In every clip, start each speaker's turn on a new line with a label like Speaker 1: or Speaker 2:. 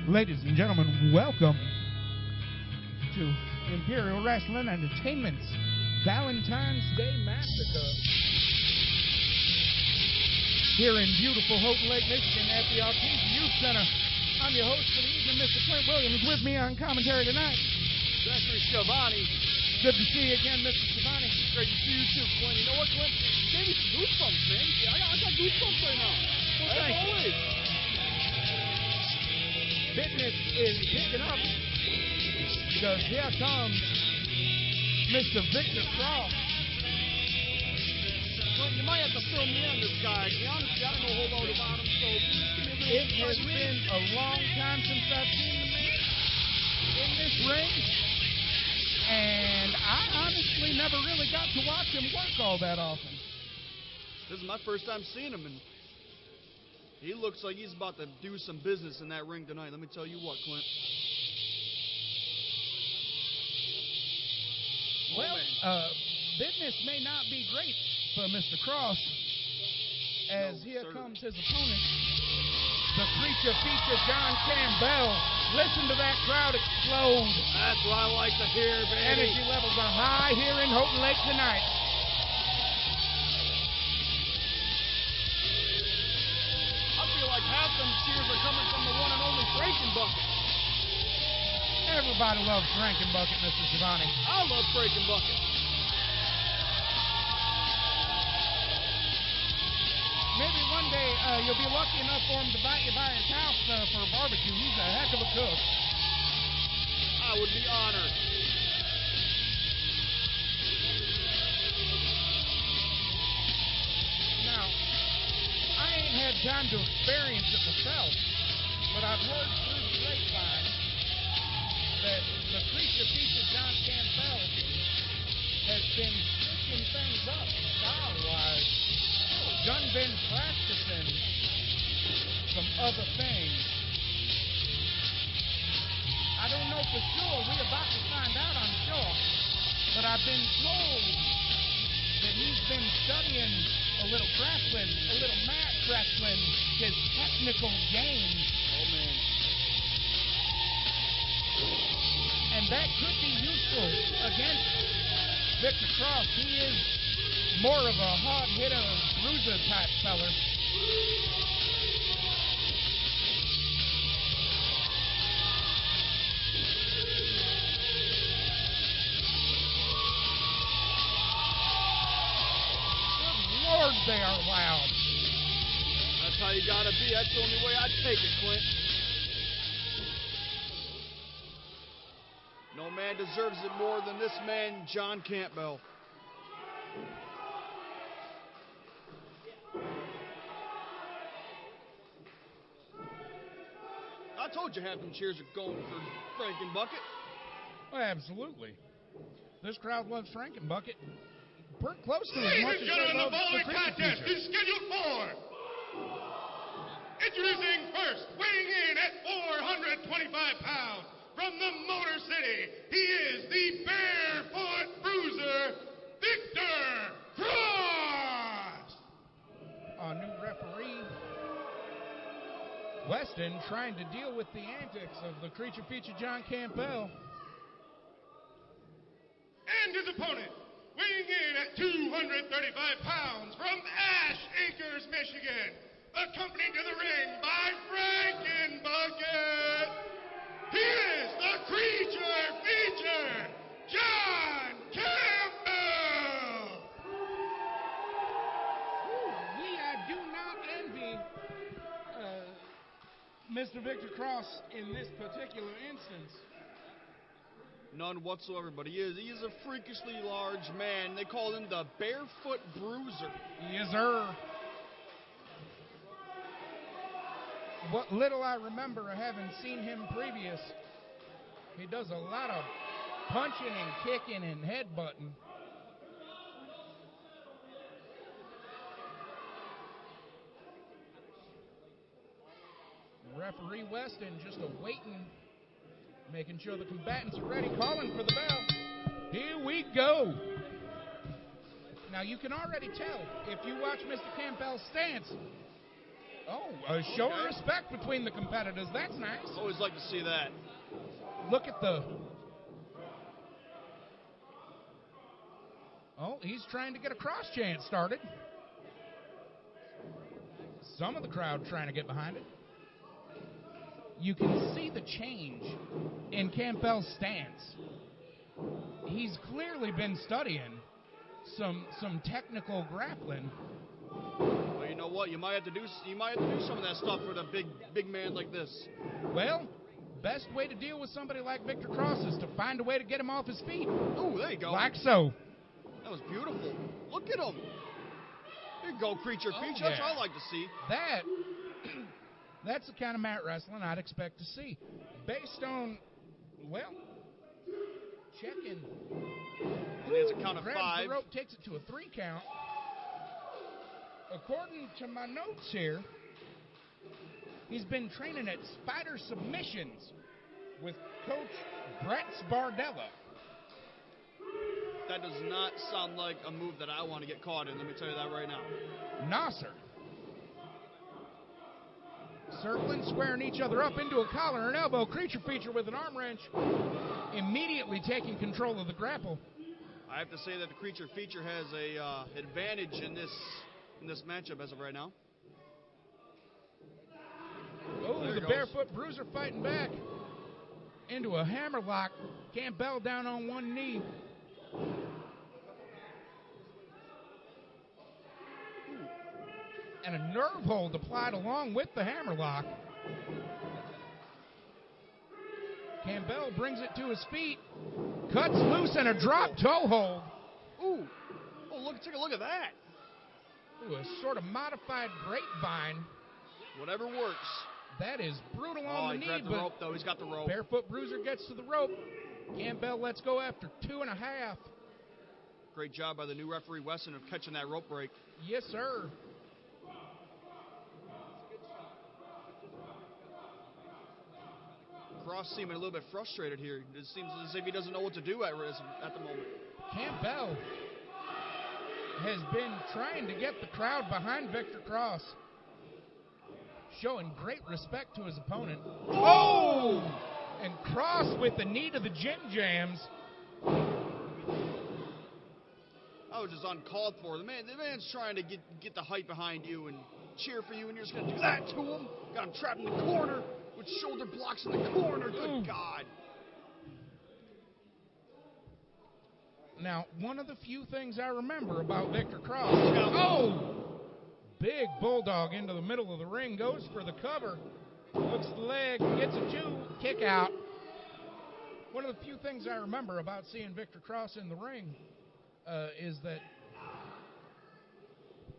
Speaker 1: Ladies and gentlemen, welcome to Imperial Wrestling Entertainment's Valentine's Day Massacre here in beautiful Houghton Lake, Michigan at the Artesia Center. I'm your host for the evening, Mr. Clint Williams. With me on commentary tonight,
Speaker 2: Zachary Schivone.
Speaker 1: Good to see you again, Mr. Schivone.
Speaker 2: Great to see you too, Clint. You know what, Clint? You gave me some goosebumps, man. I got goosebumps right now.
Speaker 1: Well,
Speaker 2: as always.
Speaker 1: Business is picking up because here comes Mr. Victor Cross.
Speaker 2: Clint, you might have to fill me in, this guy. To be honest, I don't know a whole lot about him, so give me a little
Speaker 1: It has been a long time since I've seen the man in this ring, and I honestly never really got to watch him work all that often.
Speaker 2: This is my first time seeing him, and he looks like he's about to do some business in that ring tonight. Let me tell you what, Clint.
Speaker 1: Well, business may not be great for Mr. Cross, as here comes his opponent, the creature feature John Campbell. Listen to that crowd explode.
Speaker 2: That's what I like to hear, baby.
Speaker 1: Energy levels are high here in Houghton Lake tonight.
Speaker 2: I feel like half them cheers are coming from the one and only Frankenbucket.
Speaker 1: Everybody loves Frankenbucket, Mr. Schivone.
Speaker 2: I love Frankenbucket.
Speaker 1: Maybe one day you'll be lucky enough for him to invite you by his house for a barbecue. He's a heck of a cook.
Speaker 2: I would be honored.
Speaker 1: Now, I ain't had time to experience it myself, but I've heard through the grapevine that the creature feature John Campbell has been switching things up style-wise. Done been practicing some other things. I don't know for sure. We're about to find out, I'm sure. But I've been told that he's been studying a little grappling, a little mat wrestling, his technical game.
Speaker 2: Oh, man.
Speaker 1: And that could be useful against Victor Cross. He is more of a hard hitter, bruiser type feller. Good Lord, they are loud.
Speaker 2: That's how you gotta be. That's the only way I'd take it, Clint. No man deserves it more than this man, John Campbell. I told you half them cheers are going for Frankenbucket.
Speaker 1: Well, absolutely. This crowd loves Frankenbucket. Pretty close to as much as they love the creature feature.
Speaker 3: Is scheduled for. Introducing first, weighing in at 425 pounds, from the Motor City, he is the barefoot bruiser, Victor Cross.
Speaker 1: Our new referee, Weston, trying to deal with the antics of the creature feature John Campbell.
Speaker 3: And his opponent, weighing in at 235 pounds, from Ash Acres, Michigan, accompanied to the ring by Frankenbucket. He is the creature feature, John Campbell.
Speaker 1: I do not envy Mr. Victor Cross in this particular instance.
Speaker 2: None whatsoever, but he is a freakishly large man. They call him the Barefoot Bruiser.
Speaker 1: Yes, sir. What little I remember of having seen him previous, he does a lot of punching and kicking and headbutting. Referee Weston just awaiting, making sure the combatants are ready, calling for the bell. Here we go. Now, you can already tell, if you watch Mr. Campbell's stance, Oh, a show of respect between the competitors. That's nice.
Speaker 2: Always like to see that.
Speaker 1: Look at the... Oh, he's trying to get a cross chant started. Some of the crowd trying to get behind it. You can see the change in Campbell's stance. He's clearly been studying some technical grappling.
Speaker 2: Well, you know what? You might have to do some of that stuff with a big man like this.
Speaker 1: Well, best way to deal with somebody like Victor Cross is to find a way to get him off his feet.
Speaker 2: Oh, there you go.
Speaker 1: Like so.
Speaker 2: That was beautiful. Look at him. There you go, creature feature.
Speaker 1: Yeah.
Speaker 2: That's what I like to see.
Speaker 1: That's the kind of mat wrestling I'd expect to see. Based on, well, checking.
Speaker 2: And there's a count of
Speaker 1: grabs
Speaker 2: 5.
Speaker 1: The rope, takes it to a 3 count. According to my notes here, he's been training at Spider Submissions with Coach Brett Bardella.
Speaker 2: That does not sound like a move that I want to get caught in. Let me tell you that right now.
Speaker 1: Nasser. Circling, squaring each other up into a collar and elbow. Creature feature with an arm wrench. Immediately taking control of the grapple.
Speaker 2: I have to say that the creature feature has a advantage in this matchup as of right now.
Speaker 1: Oh, the barefoot bruiser fighting back into a hammerlock. Campbell down on one knee. And a nerve hold applied along with the hammerlock. Campbell brings it to his feet, cuts loose, and a drop toe hold.
Speaker 2: Ooh. Oh, take a look at that.
Speaker 1: Ooh, a sort of modified grapevine.
Speaker 2: Whatever works.
Speaker 1: That is brutal on the knee.
Speaker 2: He grabbed the rope, though. He's got the rope.
Speaker 1: Barefoot bruiser gets to the rope. Campbell lets go after 2.5.
Speaker 2: Great job by the new referee, Wesson, of catching that rope break.
Speaker 1: Yes, sir.
Speaker 2: Cross seeming a little bit frustrated here. It seems as if he doesn't know what to do at the moment.
Speaker 1: Campbell has been trying to get the crowd behind Victor Cross, showing great respect to his opponent. Oh! And Cross with the knee to the Jim Jams.
Speaker 2: That was just uncalled for. The man's trying to get the hype behind you and cheer for you, and you're just going to do that to him. Got him trapped in the corner with shoulder blocks in the corner. Good God.
Speaker 1: Now, one of the few things I remember about Victor Cross. Oh! Big bulldog into the middle of the ring, goes for the cover. Looks at the leg, gets a 2, kick out. One of the few things I remember about seeing Victor Cross in the ring is that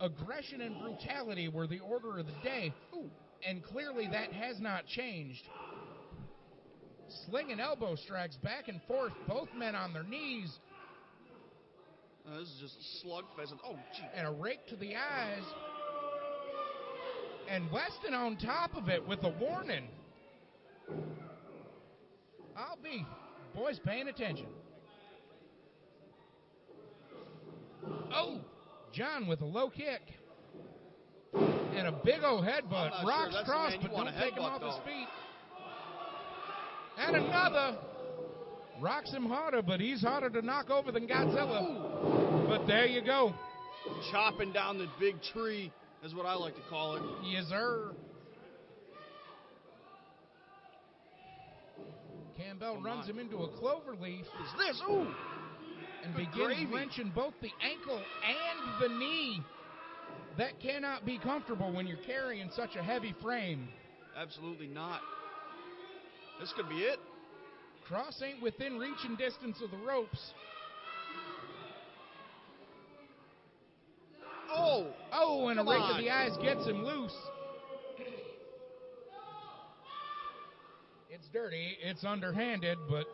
Speaker 1: aggression and brutality were the order of the day. Ooh. And clearly that has not changed. Slinging elbow strikes back and forth, both men on their knees.
Speaker 2: This is just a slugfest. Oh, gee.
Speaker 1: And a rake to the eyes. And Weston on top of it with a warning. I'll be. Boys paying attention. Oh, John with a low kick. And a big old headbutt. Rocks Cross, but don't take him off his feet. And another. Rocks him harder, but he's harder to knock over than Godzilla. Ooh. But there you go.
Speaker 2: Chopping down the big tree is what I like to call it.
Speaker 1: Yes, sir. Campbell runs him into a clover leaf.
Speaker 2: What's this? Ooh.
Speaker 1: And begins wrenching both the ankle and the knee. That cannot be comfortable when you're carrying such a heavy frame.
Speaker 2: Absolutely not. This could be it.
Speaker 1: Cross ain't within reaching distance of the ropes. Oh, and a rake to the eyes gets him loose. It's dirty, it's underhanded, but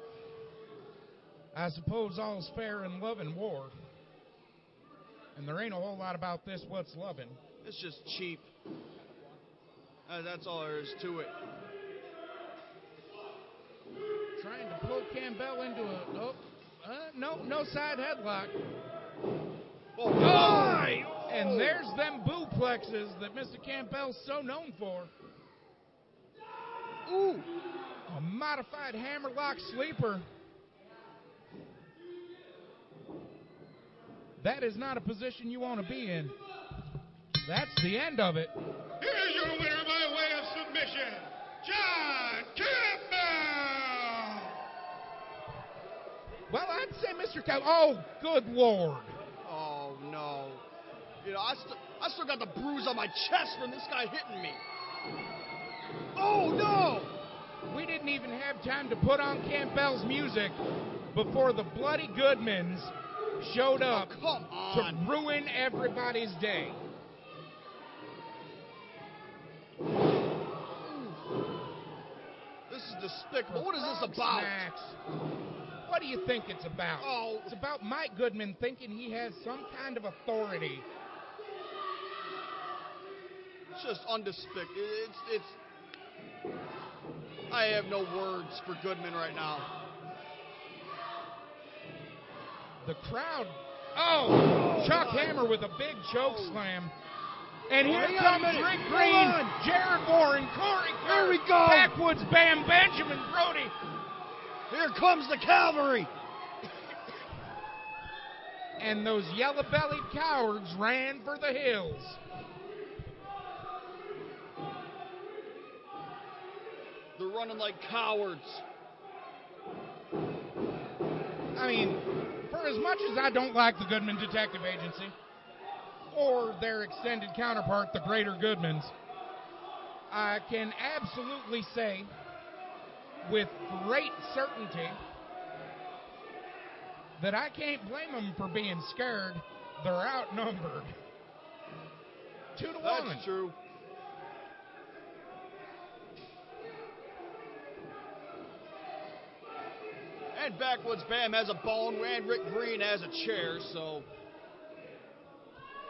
Speaker 1: I suppose all's fair in love and war. And there ain't a whole lot about this what's loving.
Speaker 2: It's just cheap. That's all there is to it.
Speaker 1: Trying to pull Campbell into a... no side headlock.
Speaker 2: Oh!
Speaker 1: And And there's them booplexes that Mr. Campbell's so known for.
Speaker 2: Ooh.
Speaker 1: A modified hammerlock sleeper. That is not a position you want to be in. That's the end of it.
Speaker 3: Here's your winner by way of submission, John Campbell.
Speaker 1: Well, I'd say Mr. Campbell. Oh, good Lord.
Speaker 2: Oh, no. You know, I still got the bruise on my chest from this guy hitting me. Oh, no.
Speaker 1: We didn't even have time to put on Campbell's music before the bloody Goodmans showed up to ruin everybody's day.
Speaker 2: This is despicable. What is this about?
Speaker 1: Snacks. What do you think it's about?
Speaker 2: Oh.
Speaker 1: It's about Mike Goodman thinking he has some kind of authority.
Speaker 2: It's just undespicable. I have no words for Goodman right now.
Speaker 1: The crowd. Oh, Chuck Hammer with a big choke slam. And here comes Rick Green, Jared Warren, Corey Kerr,
Speaker 2: Here we go.
Speaker 1: Backwoods Bam, Benjamin Brody.
Speaker 2: Here comes the cavalry.
Speaker 1: And those yellow-bellied cowards ran for the hills.
Speaker 2: They're running like cowards.
Speaker 1: I mean, for as much as I don't like the Goodman Detective Agency, or their extended counterpart, the Greater Goodmans, I can absolutely say with great certainty that I can't blame them for being scared. They're outnumbered 2-1.
Speaker 2: That's true. And Backwoods Bam has a bone, and Rick Green has a chair, so...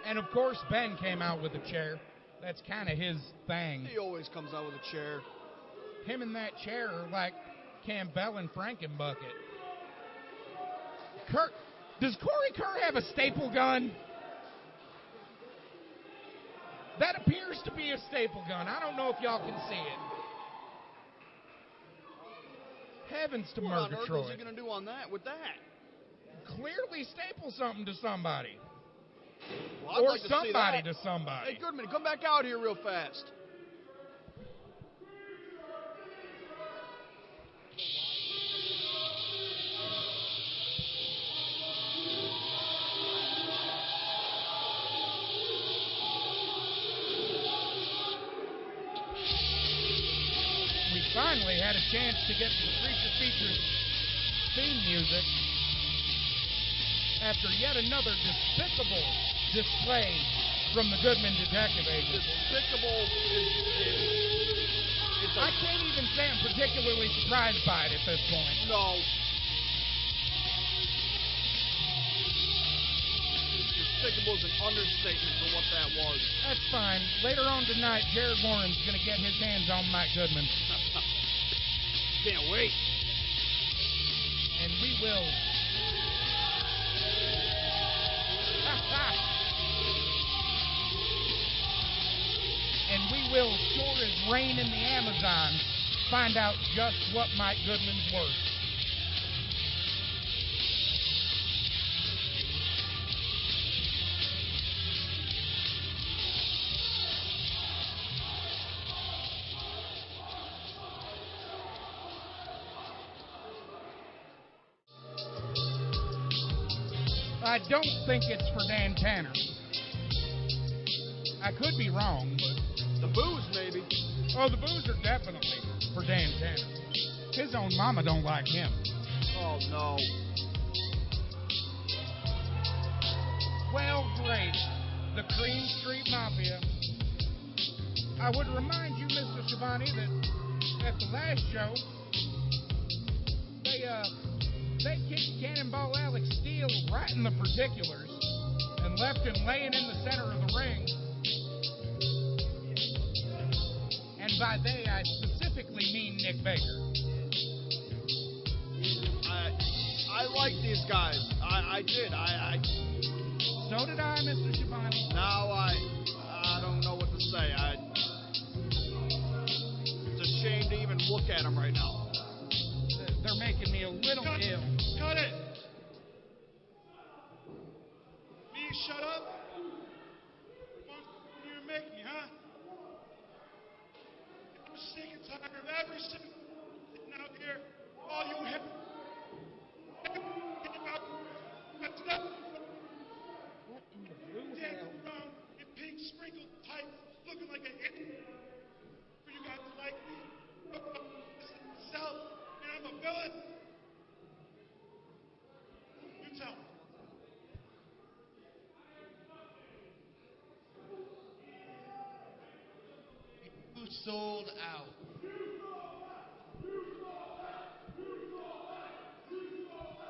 Speaker 1: And, of course, Ben came out with a chair. That's kind of his thing.
Speaker 2: He always comes out with a chair.
Speaker 1: Him and that chair are like Campbell and Frankenbucket. Kerr, does Corey Kerr have a staple gun? That appears to be a staple gun. I don't know if y'all can see it. Heavens to
Speaker 2: What on earth
Speaker 1: Murgatroyd.
Speaker 2: is he going to do on that with that?
Speaker 1: Clearly staple something to somebody.
Speaker 2: Well, I'd
Speaker 1: Or
Speaker 2: like to see
Speaker 1: somebody
Speaker 2: that.
Speaker 1: to somebody.
Speaker 2: Hey, Goodman, come back out here real fast.
Speaker 1: We finally had a chance to get the Creature Features theme music after yet another despicable display from the Goodman Detective Agency.
Speaker 2: Despicable is
Speaker 1: I can't even say I'm particularly surprised by it at this point.
Speaker 2: no. Despicable is an understatement for what that was.
Speaker 1: That's fine. Later on tonight, Jared Warren's going to get his hands on Mike Goodman.
Speaker 2: Can't wait.
Speaker 1: And we will. And we will, sure as rain in the Amazon, find out just what Mike Goodman's worth. I don't think it's for Dan Tanner. I could be wrong, but...
Speaker 2: The booze, maybe.
Speaker 1: Oh, the booze are definitely for Dan Tanner. His own mama don't like him.
Speaker 2: Oh, no.
Speaker 1: Well, great. The Cream Street Mafia. I would remind you, Mr. Schivone, that at the last show, they kicked Cannonball Alex Steele right in the particulars and left him laying in the center of the ring. And by they, I specifically mean Nick Baker.
Speaker 2: I like these guys. I did.
Speaker 1: So did I, Mr. Schivone.
Speaker 2: Now at him right now.
Speaker 1: They're making me a little ill.
Speaker 3: Cut it. Me shut up? You make me, huh? I'm sick and tired of every single sitting out here. All you have. That's not.
Speaker 1: What in the blue hell?
Speaker 3: Around in pink sprinkled tights, looking like an idiot. For you guys to like me. Myself, and I'm a villain. You tell me. Who sold out?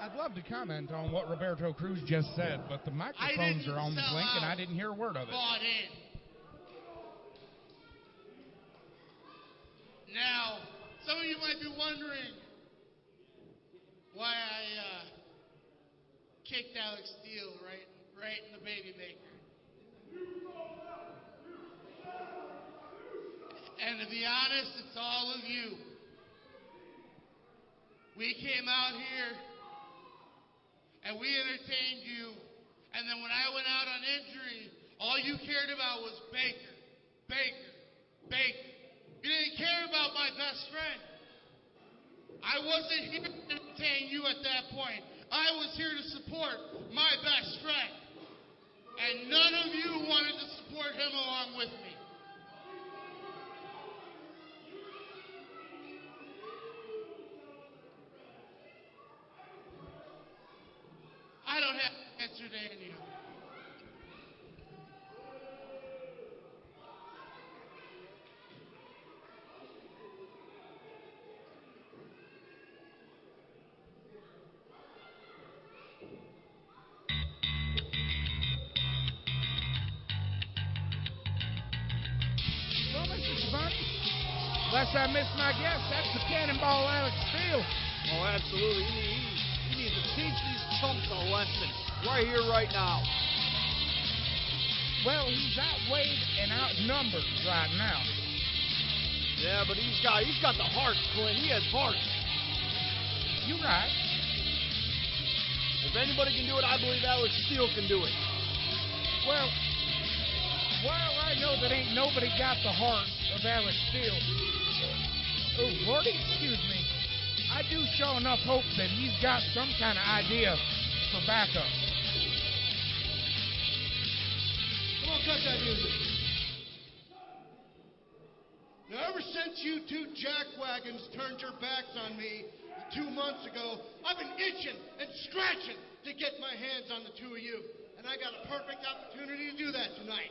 Speaker 1: I'd love to comment on what Roberto Cruz just said, but the microphones are on the blink, and I didn't hear a word of it.
Speaker 3: Bought in. Now, some of you might be wondering why I kicked Alex Steele right in the baby maker. And to be honest, it's all of you. We came out here and we entertained you, and then when I went out on injury, all you cared about was Baker, Baker, Baker. You didn't care about my best friend. I wasn't here to entertain you at that point. I was here to support my best friend. And none of you wanted to support him along with me. I don't have an answer to any of it.
Speaker 1: Well, Mr. Schivone, unless I miss my guess, that's the Cannonball Alex Steele.
Speaker 2: Oh, absolutely. He needs to teach these chumps a lesson right here, right now.
Speaker 1: Well, he's outweighed and outnumbered right now.
Speaker 2: Yeah, but he's got the heart, Clint. He has heart.
Speaker 1: You're right.
Speaker 2: If anybody can do it, I believe Alex Steele can do it.
Speaker 1: Well, I know that ain't nobody got the heart of Alex Steele. Oh, Lordy, excuse me. I do show enough hope that he's got some kind of idea for backup.
Speaker 3: Come on, cut that music. Now, ever since you two jackwagons turned your backs on me 2 months ago, I've been itching and scratching to get my hands on the two of you. And I got a perfect opportunity to do that tonight.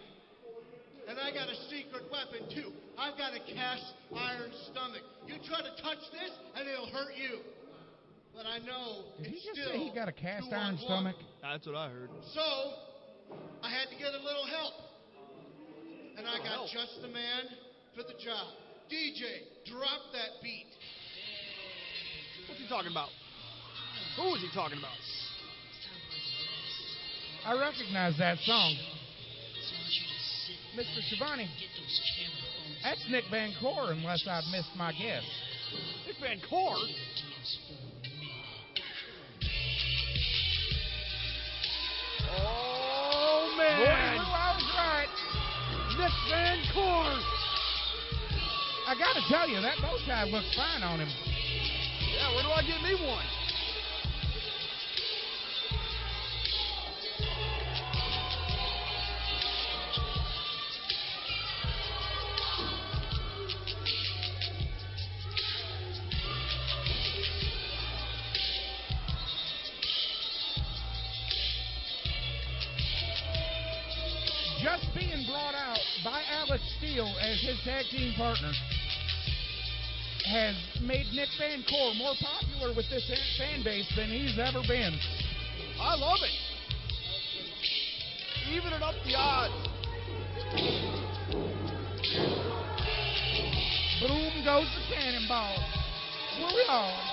Speaker 3: And I got a secret weapon, too. I've got a cast iron stomach. You try to touch this, and it'll hurt you. But I know
Speaker 1: Did he
Speaker 3: it's
Speaker 1: just
Speaker 3: still
Speaker 1: say he got a cast iron
Speaker 3: 2-on-1.
Speaker 1: stomach?
Speaker 2: That's what I heard.
Speaker 3: So, I had to get a little help. And I got just the man for the job. DJ, drop that beat.
Speaker 2: What's he talking about? Who is he talking about?
Speaker 1: I recognize that song. Mr. Schivone, that's Nick VanCore, unless I've missed my guess.
Speaker 2: Nick VanCore? Oh, man.
Speaker 1: Boy, I was right.
Speaker 2: Nick VanCore.
Speaker 1: I got to tell you, that bow tie looks fine on him.
Speaker 2: Yeah, where do I get me one?
Speaker 1: Just being brought out by Alex Steele as his tag team partner has made Nick VanCore more popular with this fan base than he's ever been.
Speaker 2: I love it. Evening up the odds.
Speaker 1: Boom goes the Cannonball. We're on.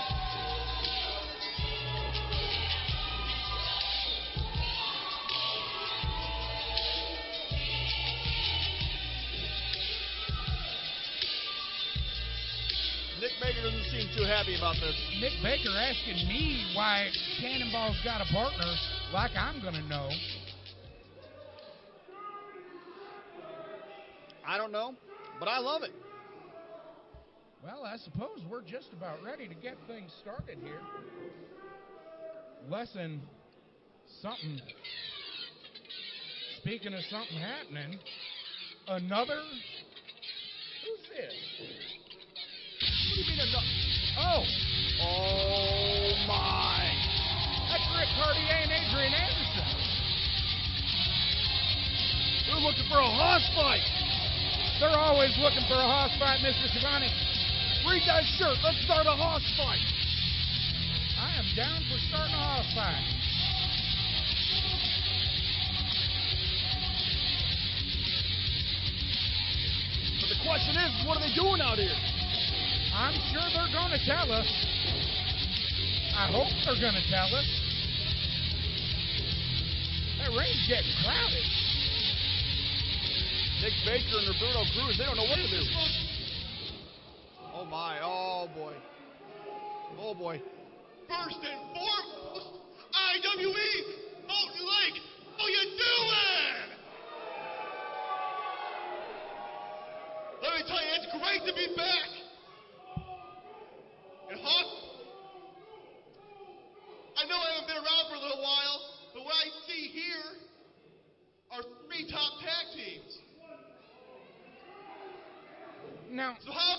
Speaker 2: Nick Baker doesn't seem too happy about this.
Speaker 1: Nick Baker asking me why Cannonball's got a partner like I'm going to know.
Speaker 2: I don't know, but I love it.
Speaker 1: Well, I suppose we're just about ready to get things started here. Less than something. Speaking of something happening, another. Who's this?
Speaker 2: What do you mean another?
Speaker 1: Oh,
Speaker 2: Oh, my.
Speaker 1: that's Rick Caurdiea and Adrian Anderson.
Speaker 2: They're looking for a hoss fight.
Speaker 1: They're always looking for a hoss fight, Mr. Schivone.
Speaker 2: Read that shirt. Let's start a hoss fight.
Speaker 1: I am down for starting a hoss fight.
Speaker 2: But the question is, what are they doing out here?
Speaker 1: I'm sure they're going to tell us. I hope they're going to tell us. That ring's getting crowded.
Speaker 2: Nick Baker and Roberto Cruz, they don't know what to do. Oh, my. Oh, boy. Oh, boy.
Speaker 3: First and foremost, IWE, Houghton Lake, how you doing? Let me tell you, it's great to be back. And Hawk, I know I haven't been around for a little while, but what I see here are 3 top tag teams.
Speaker 1: Now,
Speaker 3: So how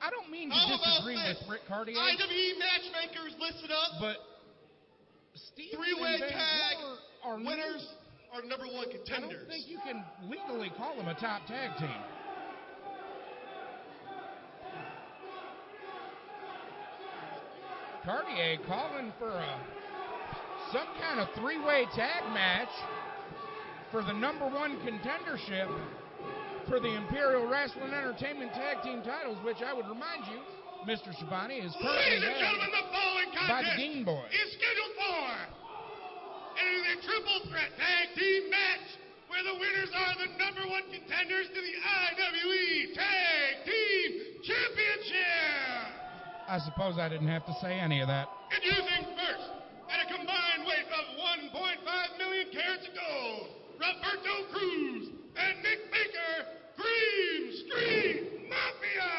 Speaker 1: I don't mean to
Speaker 3: about
Speaker 1: disagree
Speaker 3: this?
Speaker 1: with Rick Caurdiea,
Speaker 3: IWE matchmakers listed up.
Speaker 1: but Steele
Speaker 3: 3-way
Speaker 1: and
Speaker 3: tag
Speaker 1: VanCore are
Speaker 3: winners are #1
Speaker 1: I don't
Speaker 3: contenders.
Speaker 1: think you can legally call them a top tag team. Caurdiea calling for some kind of 3-way tag match for the #1 contendership for the Imperial Wrestling Entertainment Tag Team titles, which I would remind you, Mr. Schivone, is currently
Speaker 3: Ladies and gentlemen,
Speaker 1: held
Speaker 3: the following
Speaker 1: by the
Speaker 3: contest
Speaker 1: Dean Boys.
Speaker 3: is scheduled for. It is a triple threat tag team match where the winners are the #1 contenders to the IWE Tag Team Championship.
Speaker 1: I suppose I didn't have to say any of that.
Speaker 3: Introducing first, at a combined weight of 1.5 million carats of gold, Roberto Cruz and Nick Baker, Green Street Mafia.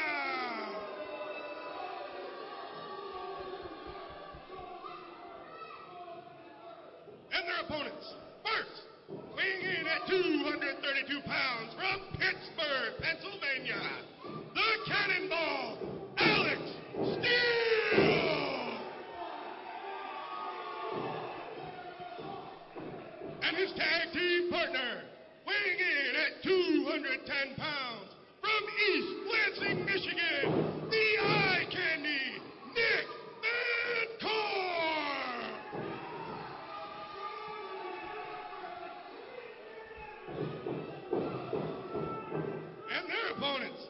Speaker 3: And their opponents. First, weighing in at 232 pounds from Pittsburgh, Pennsylvania, the Cannonball, Alex Steele. And his tag team partner, weighing in at 210 pounds from East Lansing, Michigan, the Eye Candy, Nick VanCore. And their opponents,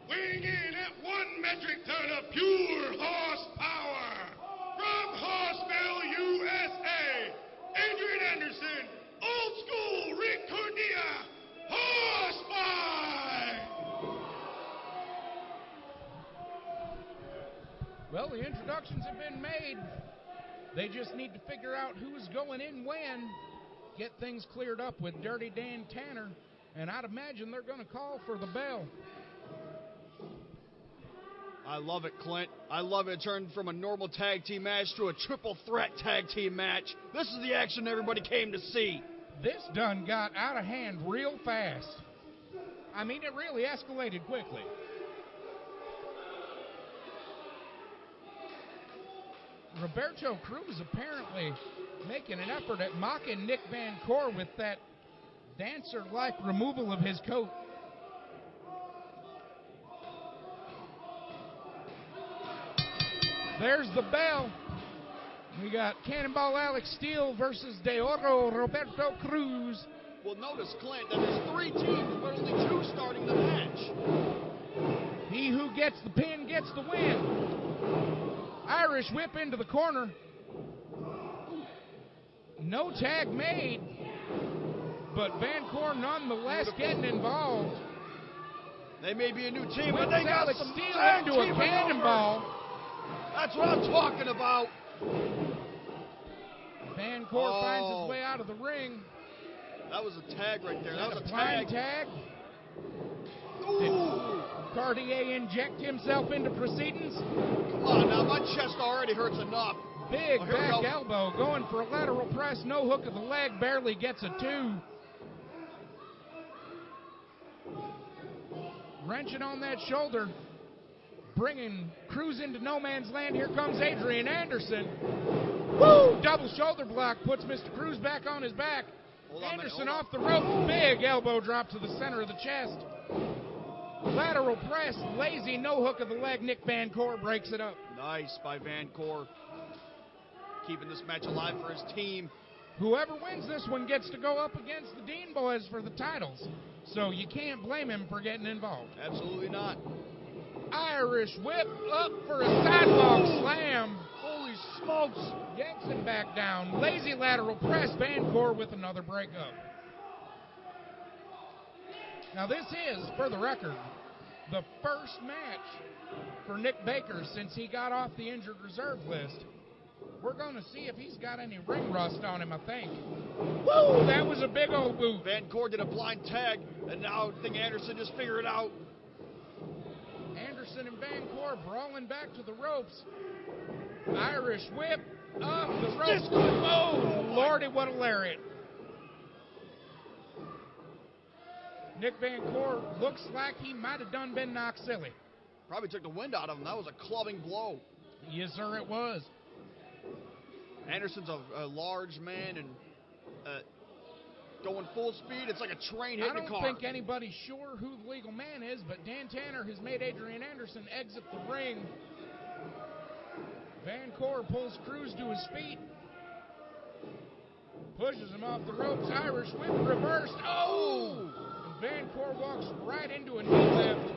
Speaker 3: weighing in at 1 metric ton of pure horsepower from Horseville, USA, Adrian Anderson, Old School Rick Caurdiea, Horsefight.
Speaker 1: Well, the introductions have been made. They just need to figure out who's going in when, get things cleared up with Dirty Dan Tanner, and I'd imagine they're going to call for the bell.
Speaker 2: I love it, Clint. I love it. Turned from a normal tag team match to a triple threat tag team match. This is the action everybody came to see.
Speaker 1: This done got out of hand real fast. I mean, it really escalated quickly. Roberto Cruz apparently making an effort at mocking Nick VanCore with that dancer-like removal of his coat. There's the bell. We got Cannonball Alex Steele versus De Oro Roberto Cruz.
Speaker 2: Well, notice, Clint, that there's 3 teams, but only 2 starting the match.
Speaker 1: He who gets the pin gets the win. Irish whip into the corner. No tag made, but VanCore nonetheless getting involved.
Speaker 2: They may be a new team, but they got some
Speaker 1: Steele
Speaker 2: tag
Speaker 1: into a
Speaker 2: team
Speaker 1: cannonball.
Speaker 2: That's what I'm talking about.
Speaker 1: VanCore finds his way out of the ring.
Speaker 2: That was a tag right there. That was a
Speaker 1: blind
Speaker 2: tag.
Speaker 1: Did Caurdiea inject himself into proceedings?
Speaker 2: Come on now, my chest already hurts enough.
Speaker 1: Big back elbow, going for a lateral press, no hook of the leg, barely gets a 2. Wrenching on that shoulder, bringing Cruz into no man's land. Here comes Adrian Anderson. Woo! Double shoulder block puts Mr. Cruz back on his back. Anderson off the ropes, big elbow drop to the center of the chest. Lateral press, lazy, no hook of the leg. Nick VanCore breaks it up.
Speaker 2: Nice by VanCore. Keeping this match alive for his team.
Speaker 1: Whoever wins this one gets to go up against the Dean Boys for the titles. So you can't blame him for getting involved.
Speaker 2: Absolutely not.
Speaker 1: Irish whip up for a sidewalk slam.
Speaker 2: Holy smokes.
Speaker 1: Yanks him back down. Lazy lateral press. VanCore with another breakup. Now this is, for the record, the first match for Nick Baker since he got off the injured reserve list. We're going to see if he's got any ring rust on him, I think. Woo! That was a big old boot.
Speaker 2: VanCore did a blind tag, and now I think Anderson just figured it out.
Speaker 1: Anderson and VanCore brawling back to the ropes. Irish whip up the ropes. Oh, Lordy, what a lariat. Nick VanCore looks like he might have been knocked silly.
Speaker 2: Probably took the wind out of him. That was a clubbing blow.
Speaker 1: Yes, sir, it was.
Speaker 2: Anderson's a large man and going full speed. It's like a train hitting a car.
Speaker 1: I don't think anybody's sure who the legal man is, but Dan Tanner has made Adrian Anderson exit the ring. VanCore pulls Cruz to his feet. Pushes him off the ropes. Irish whip reversed. Oh! And VanCore walks right into a knee lift.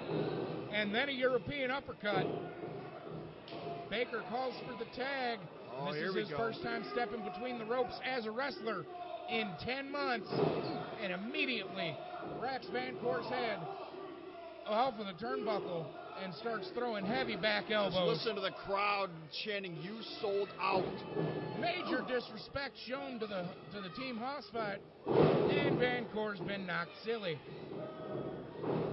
Speaker 1: And then a European uppercut. Baker calls for the tag.
Speaker 2: Oh,
Speaker 1: this is his first time stepping between the ropes as a wrestler in 10 months. And immediately racks VanCore's head off of the turnbuckle and starts throwing heavy back elbows.
Speaker 2: Just listen to the crowd chanting, "You sold out."
Speaker 1: Major disrespect shown to the Team Hoss fight. And VanCore's been knocked silly.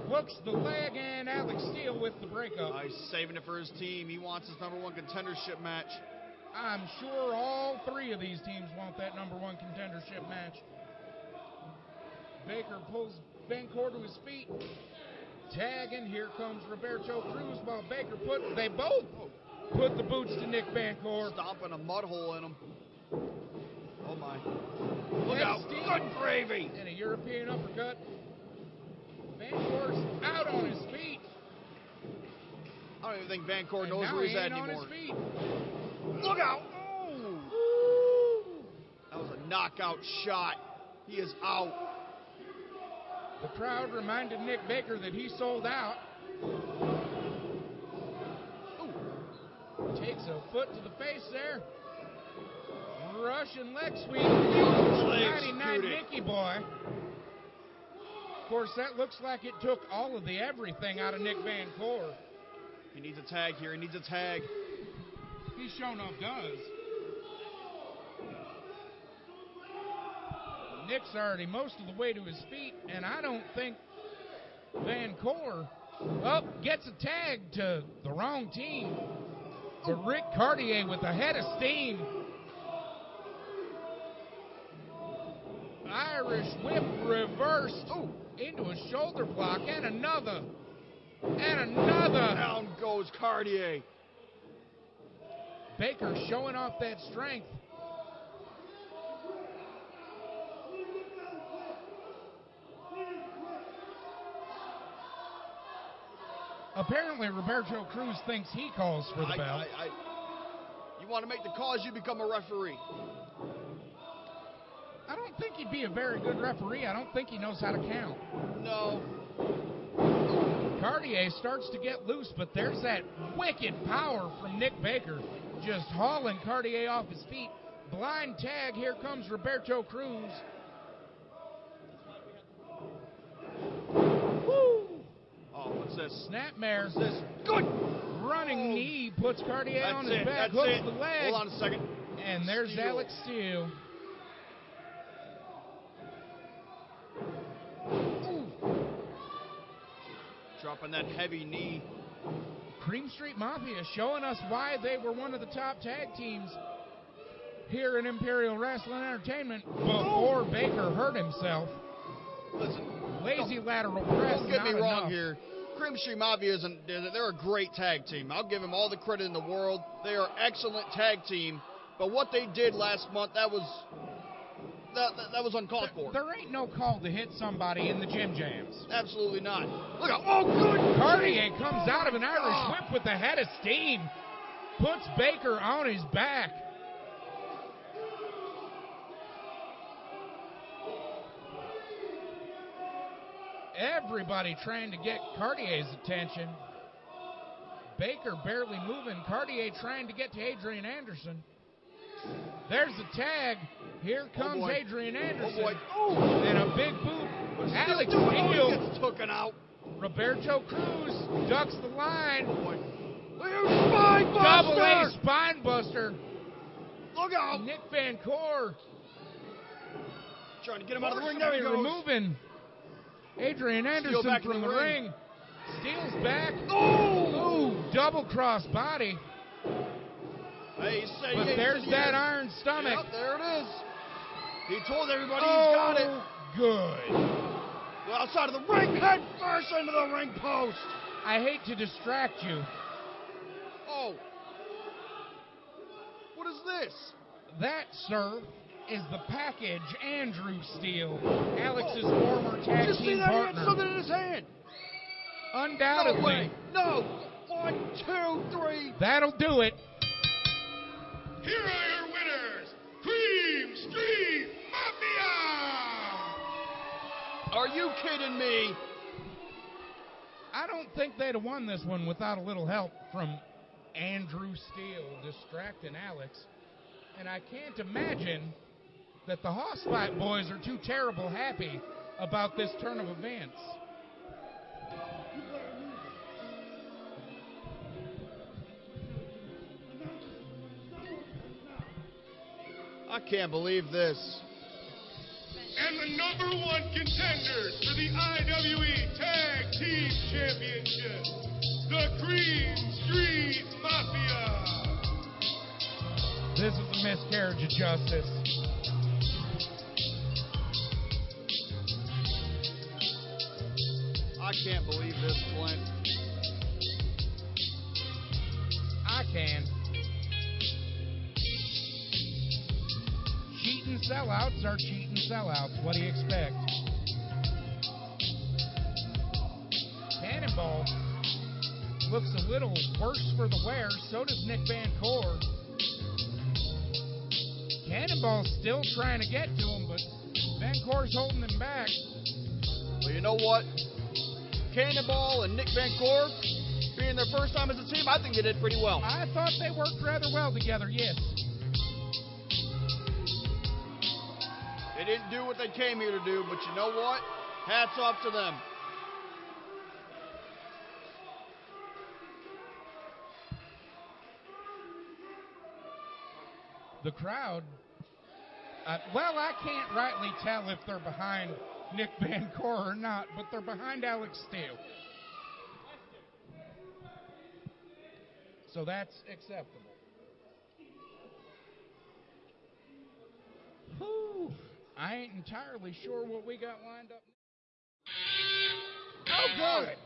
Speaker 1: Hooks the leg, and Alex Steele with the breakup.
Speaker 2: He's saving it for his team. He wants his #1 contendership match.
Speaker 1: I'm sure all 3 of these teams want that #1 contendership match. Baker pulls VanCore to his feet. Tag, and here comes Roberto Cruz while they both put the boots to Nick VanCore.
Speaker 2: Stomping a mud hole in him. Oh my. Look out. Good gravy.
Speaker 1: And a European uppercut. VanCore's out on his feet.
Speaker 2: I don't even think VanCore knows where he's at anymore.
Speaker 1: On his feet.
Speaker 2: Look out. Oh. That was a knockout shot. He is out.
Speaker 1: The crowd reminded Nick Baker that he sold out. Ooh. Takes a foot to the face there. Russian leg sweep. 99 Mickey boy. Of course, that looks like it took all of the everything out of Nick VanCore.
Speaker 2: He needs a tag here. He needs a tag.
Speaker 1: He sure enough does. Nick's already most of the way to his feet, and I don't think VanCore gets a tag to the wrong team. But Rick Caurdiea with a head of steam. Irish whip reversed into a shoulder block, and another.
Speaker 2: Down goes Caurdiea.
Speaker 1: Baker showing off that strength. Apparently, Roberto Cruz thinks he calls for the bell.
Speaker 2: You want to make the calls, you become a referee.
Speaker 1: I don't think he'd be a very good referee. I don't think he knows how to count.
Speaker 2: No.
Speaker 1: Caurdiea starts to get loose, but there's that wicked power from Nick Baker, just hauling Caurdiea off his feet. Blind tag, here comes Roberto Cruz.
Speaker 2: Woo! Oh, this?
Speaker 1: Snapmare.
Speaker 2: What is this? Good!
Speaker 1: Running knee puts Caurdiea on his back,
Speaker 2: That's
Speaker 1: hooks
Speaker 2: it.
Speaker 1: the leg.
Speaker 2: Hold on a second.
Speaker 1: And there's
Speaker 2: Steele.
Speaker 1: Alex Steele.
Speaker 2: Dropping that heavy knee.
Speaker 1: Cream Street Mafia showing us why they were one of the top tag teams here in Imperial Wrestling Entertainment before Baker hurt himself.
Speaker 2: Listen,
Speaker 1: Lazy lateral press.
Speaker 2: don't get me
Speaker 1: not
Speaker 2: wrong
Speaker 1: enough.
Speaker 2: here. Cream Street Mafia they're a great tag team. I'll give them all the credit in the world. They are an excellent tag team. But what they did last month, that was uncalled for.
Speaker 1: There ain't no call to hit somebody in the gym jams.
Speaker 2: Absolutely not. Look out. Oh, good.
Speaker 1: Caurdiea comes out of an Irish whip with the head of steam. Puts Baker on his back. Everybody trying to get Caurdiea's attention. Baker barely moving. Caurdiea trying to get to Adrian Anderson. There's the tag. Here comes Adrian Anderson.
Speaker 2: Oh, boy.
Speaker 1: And a big boot. Alex
Speaker 2: Steele
Speaker 1: Steele.
Speaker 2: gets taken out.
Speaker 1: Roberto Cruz ducks the line.
Speaker 2: Oh, boy. Spine buster.
Speaker 1: Double A spine buster.
Speaker 2: Look out.
Speaker 1: Nick VanCore.
Speaker 2: Trying to get him out of the ring. There he goes.
Speaker 1: Removing Adrian Anderson
Speaker 2: back
Speaker 1: from
Speaker 2: in
Speaker 1: the
Speaker 2: the ring.
Speaker 1: ring. Steele's back.
Speaker 2: Oh!
Speaker 1: Ooh, double cross body.
Speaker 2: Hey, he said,
Speaker 1: But there's that iron stomach.
Speaker 2: Yep, there it is. He told everybody he's got it.
Speaker 1: Good.
Speaker 2: Well, outside of the ring, head first into the ring post.
Speaker 1: I hate to distract you.
Speaker 2: Oh. What is this?
Speaker 1: That, sir, is the package Andrew Steele, Alex's former tag
Speaker 2: Did you see
Speaker 1: team
Speaker 2: that? He
Speaker 1: partner.
Speaker 2: had something in his hand.
Speaker 1: Undoubtedly.
Speaker 2: No way. No. 1, 2, 3.
Speaker 1: That'll do it.
Speaker 3: Here are your winners, Cream Street Mafia!
Speaker 2: Are you kidding me?
Speaker 1: I don't think they'd have won this one without a little help from Andrew Steele distracting Alex. And I can't imagine that the Hossfight boys are too terrible happy about this turn of events.
Speaker 2: I can't believe this.
Speaker 3: And the #1 contenders for the IWE Tag Team Championship, the Cream Street Mafia.
Speaker 1: This is a miscarriage of justice.
Speaker 2: I can't believe this, Clint.
Speaker 1: I can. Cheating sellouts are cheating sellouts. What do you expect? Cannonball looks a little worse for the wear. So does Nick VanCore. Cannonball's still trying to get to him, but VanCore's holding him back.
Speaker 2: Well, you know what? Cannonball and Nick VanCore, being their first time as a team, I think they did pretty well.
Speaker 1: I thought they worked rather well together, yes.
Speaker 2: They didn't do what they came here to do, but you know what? Hats off to them.
Speaker 1: The crowd, well, I can't rightly tell if they're behind Nick VanCore or not, but they're behind Alex Steele. So that's acceptable. Whew. I ain't entirely sure what we got lined up. Oh, good.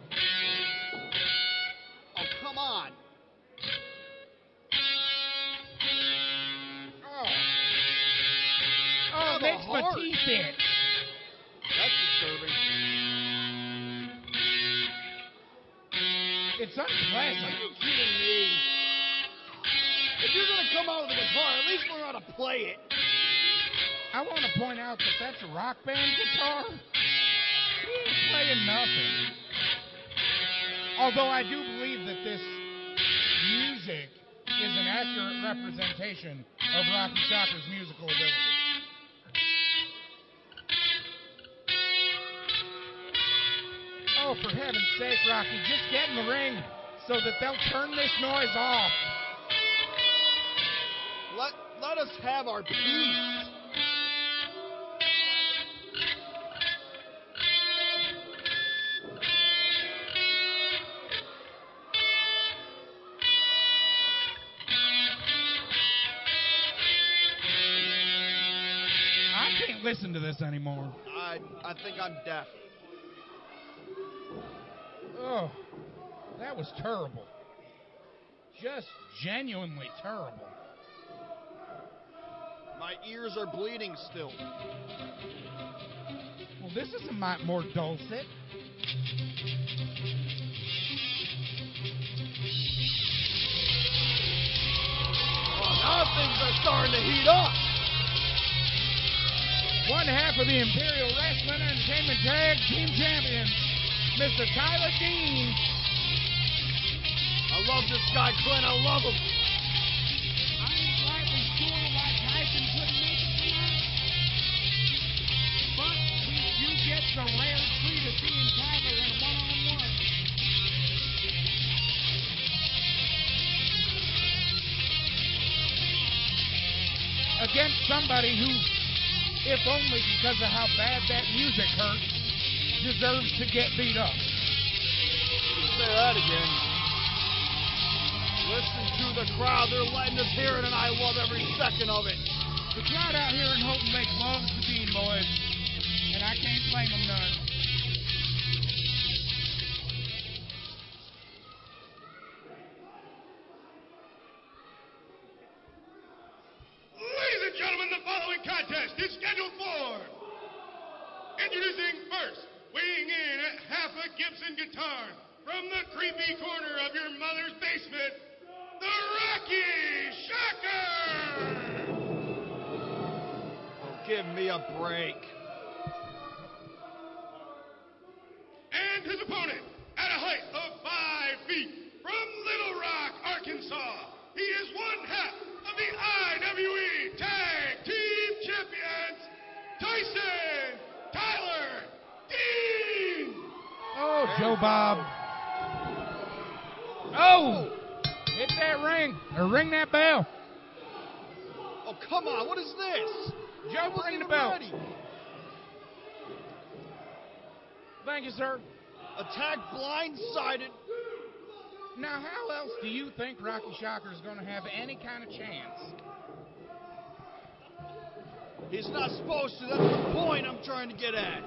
Speaker 2: Oh, come on.
Speaker 1: Oh,
Speaker 2: the
Speaker 1: makes my
Speaker 2: heart.
Speaker 1: teeth itch.
Speaker 2: That's disturbing.
Speaker 1: It's
Speaker 2: Are
Speaker 1: unpleasant.
Speaker 2: you kidding me? If you're going to come out with a guitar, at least learn how to play it.
Speaker 1: I want to point out that that's a rock band guitar. He ain't playing nothing. Although I do believe that this music is an accurate representation of Rocky Soccer's musical ability. Oh, for heaven's sake, Rocky, just get in the ring so that they'll turn this noise off.
Speaker 2: Let us have our peace.
Speaker 1: I can't listen to this anymore.
Speaker 2: I think I'm deaf.
Speaker 1: Oh, that was terrible. Just genuinely terrible.
Speaker 2: My ears are bleeding still.
Speaker 1: Well, this is a lot more dulcet.
Speaker 2: Oh, now things are starting to heat up.
Speaker 1: One half of the Imperial Wrestling Entertainment Tag Team Champions, Mr. Tyler Dean.
Speaker 2: I love this guy, Clint. I love him.
Speaker 1: I ain't rightly sure why Tyson couldn't make it tonight, but you get the rare treat of seeing Tyler in a one-on-one. Against somebody who, if only because of how bad that music hurts, deserves to get beat up.
Speaker 2: Say that again. Listen to the crowd. They're letting us hear it, and I love every second of it.
Speaker 1: The crowd out here in Houghton Lake loves the Dean boys, and I can't blame them none.
Speaker 3: Ladies and gentlemen, the following contest is scheduled for... Introducing first, weighing in at half a Gibson guitar from the creepy corner of your mother's basement, the Rocky Shocker!
Speaker 2: Oh, give me a break.
Speaker 3: And his opponent, at a height of 5 feet, from Little Rock, Arkansas, he is one half of the IWE Tag Team Champions, Tyson Tyler Dean!
Speaker 1: Oh, Joe Bob. Oh! Hit that ring, or ring that bell.
Speaker 2: Oh, come on. What is this?
Speaker 1: Joe,
Speaker 2: Wasn't
Speaker 1: ring the
Speaker 2: even
Speaker 1: bell.
Speaker 2: ready.
Speaker 1: Thank you, sir.
Speaker 2: Attack blindsided.
Speaker 1: Now, how else do you think Rocky Shocker is going to have any kind of chance?
Speaker 2: He's not supposed to. That's the point I'm trying to get at.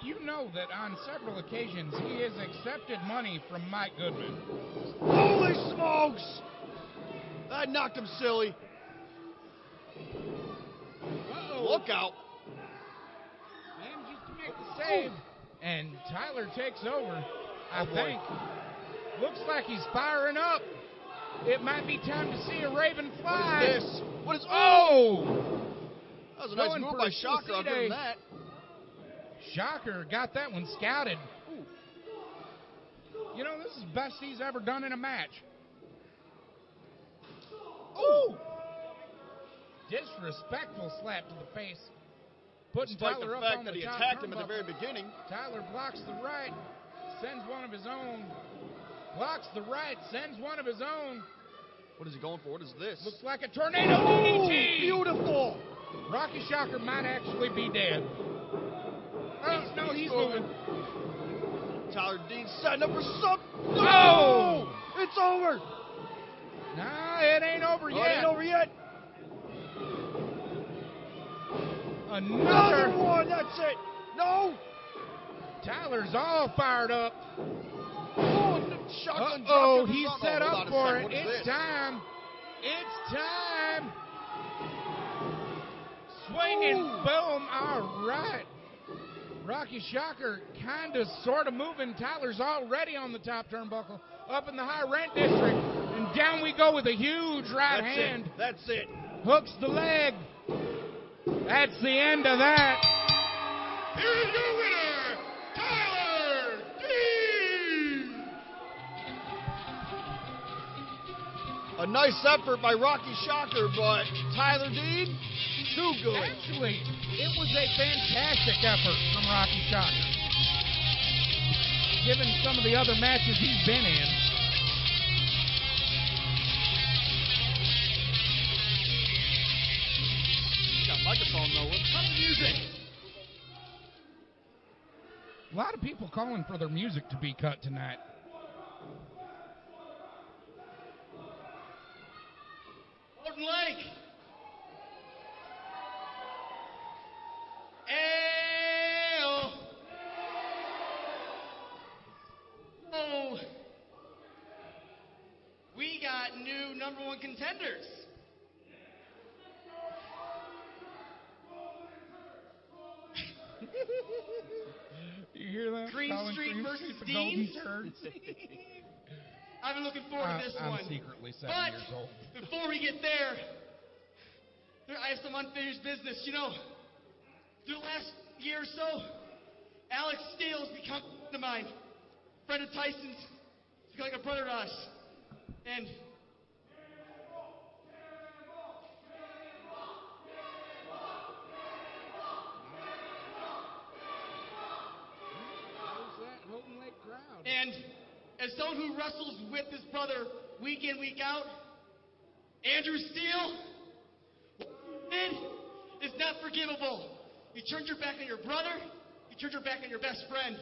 Speaker 1: You know that on several occasions he has accepted money from Mike Goodman.
Speaker 2: Holy smokes! That knocked him silly.
Speaker 1: Uh-oh.
Speaker 2: Look out.
Speaker 1: Manages to make the save, and Tyler takes over, I think. Looks like he's firing up. It might be time to see a raven fly.
Speaker 2: What is this? What is...
Speaker 1: Oh!
Speaker 2: That was a nice
Speaker 1: Going
Speaker 2: move
Speaker 1: for
Speaker 2: by
Speaker 1: a
Speaker 2: Shocker. I'll give him that.
Speaker 1: Shocker got that one scouted. Ooh. You know, this is the best he's ever done in a match. Ooh! Disrespectful slap to the face. Putting
Speaker 2: Despite
Speaker 1: Tyler
Speaker 2: the
Speaker 1: up
Speaker 2: fact
Speaker 1: on
Speaker 2: that
Speaker 1: the
Speaker 2: he
Speaker 1: top
Speaker 2: attacked him at the
Speaker 1: turnbuckle.
Speaker 2: very beginning.
Speaker 1: Tyler blocks the right, sends one of his own. Blocks the right, sends one of his own.
Speaker 2: What is he going for? What is this?
Speaker 1: Looks like a tornado DDT.
Speaker 2: Beautiful.
Speaker 1: Rocky Shocker might actually be dead. Oh, no, he's moving.
Speaker 2: Tyler Dean setting up for some.
Speaker 1: No!
Speaker 2: It's over.
Speaker 1: Nah, it ain't over yet.
Speaker 2: It ain't over yet.
Speaker 1: Another
Speaker 2: one. That's it. No.
Speaker 1: Tyler's all fired up.
Speaker 2: Shotgun
Speaker 1: Uh-oh,
Speaker 2: drop.
Speaker 1: he's set up for it. It's time. It's time. Swinging, boom. All right. Rocky Shocker kind of sort of moving. Tyler's already on the top turnbuckle, up in the high rent district. And down we go with a huge right hand.
Speaker 2: That's it.
Speaker 1: Hooks the leg. That's the end of that.
Speaker 3: Here is your winner, Tyler Dean!
Speaker 2: A nice effort by Rocky Shocker, but Tyler Dean too good.
Speaker 1: Actually, it was a fantastic effort from Rocky Shocker. Given some of the other matches he's been in.
Speaker 2: He's got a microphone, though. Let's cut the music.
Speaker 1: A lot of people calling for their music to be cut tonight.
Speaker 4: Houghton Lake. Ayo. Oh. We got new number one contenders.
Speaker 1: You hear that?
Speaker 4: Green
Speaker 1: Calling
Speaker 4: Street
Speaker 1: Green
Speaker 4: versus
Speaker 1: Street the Golden
Speaker 4: Dean's?
Speaker 1: Turds.
Speaker 4: I've been looking forward to this
Speaker 1: I'm
Speaker 4: one.
Speaker 1: secretly 7
Speaker 4: But
Speaker 1: years old.
Speaker 4: before we get there, I have some unfinished business. You know, through the last year or so, Alex Steele's become a friend of mine. Friend of Tyson's. He's like a brother to us. And
Speaker 1: Houghton Lake crowd.
Speaker 4: And as someone who wrestles with his brother week in, week out, Andrew Steele, what you did is not forgivable. You turned your back on your brother, you turned your back on your best friend.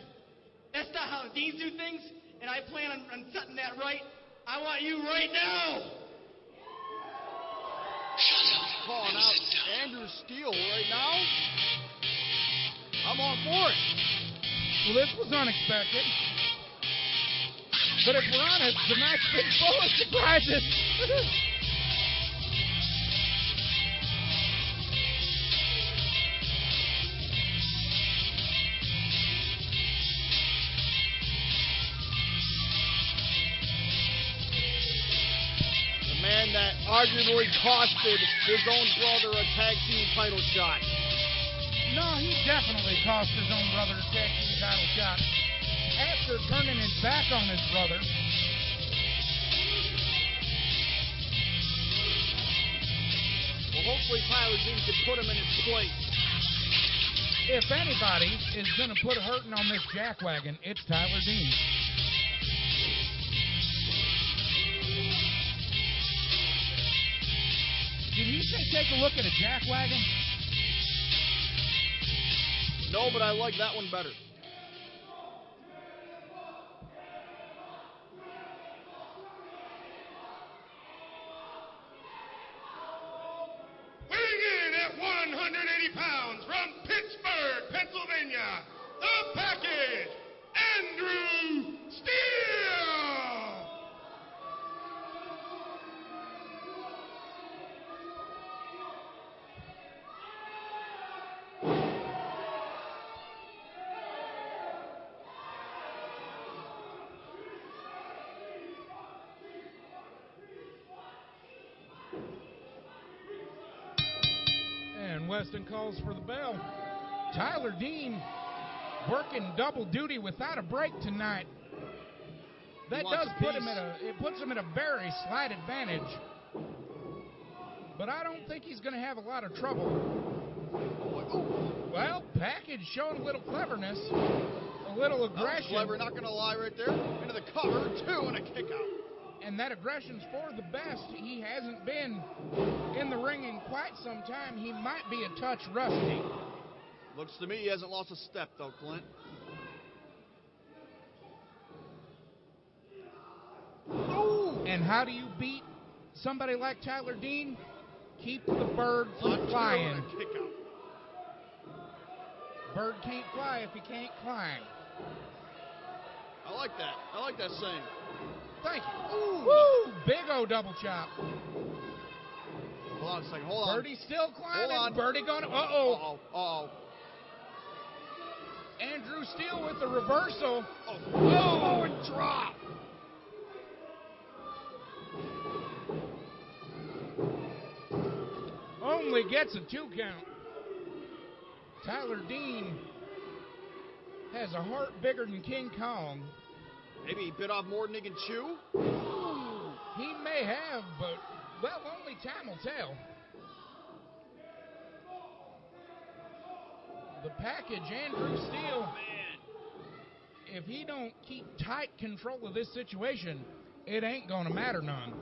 Speaker 4: That's not how Deans do things, and I plan on setting that right. I want you right now.
Speaker 2: Calling out Andrew Steele right now. I'm on for it.
Speaker 1: Well, this was unexpected. But if we're honest, the match been full of surprises.
Speaker 2: The man that arguably costed his own brother a tag team title shot.
Speaker 1: No, he definitely cost his own brother a tag team title shot. After turning his back on his brother.
Speaker 2: Well, hopefully Tyler Dean can put him in his place.
Speaker 1: If anybody is going to put a hurting on this jackwagon, it's Tyler Dean. Did you say take a look at a jackwagon?
Speaker 2: No, but I like that one better.
Speaker 3: Weighing in at 180 pounds from Pittsburgh, Pennsylvania, the package, Andrew Steele.
Speaker 1: And Weston calls for the bell. Tyler Dean working double duty without a break tonight. That does put him it puts him at a very slight advantage. But I don't think he's going to have a lot of trouble. Well, Package showing a little cleverness, a little aggression.
Speaker 2: Clever, not going to lie right there. Into the cover, 2 and a kick out.
Speaker 1: And that aggression's for the best. He hasn't been in the ring in quite some time. He might be a touch rusty.
Speaker 2: Looks to me he hasn't lost a step, though, Clint.
Speaker 1: Ooh. And how do you beat somebody like Tyler Dean? Keep the bird from flying.
Speaker 2: Kick out.
Speaker 1: Bird can't fly if he can't climb.
Speaker 2: I like that. I like that saying.
Speaker 1: Thank you. Ooh. Woo! Big O double chop.
Speaker 2: Hold on a second. Hold on.
Speaker 1: Birdie still climbing.
Speaker 2: Hold on.
Speaker 1: Birdie going.
Speaker 2: Uh-oh. Uh-oh.
Speaker 1: Andrew Steele with the reversal.
Speaker 2: Oh, and drop.
Speaker 1: Only gets a 2 count. Tyler Dean has a heart bigger than King Kong.
Speaker 2: Maybe he bit off more than he can chew.
Speaker 1: He may have, but, well, only time will tell. the package, Andrew Steele, if he don't keep tight control of this situation, it ain't going to matter none.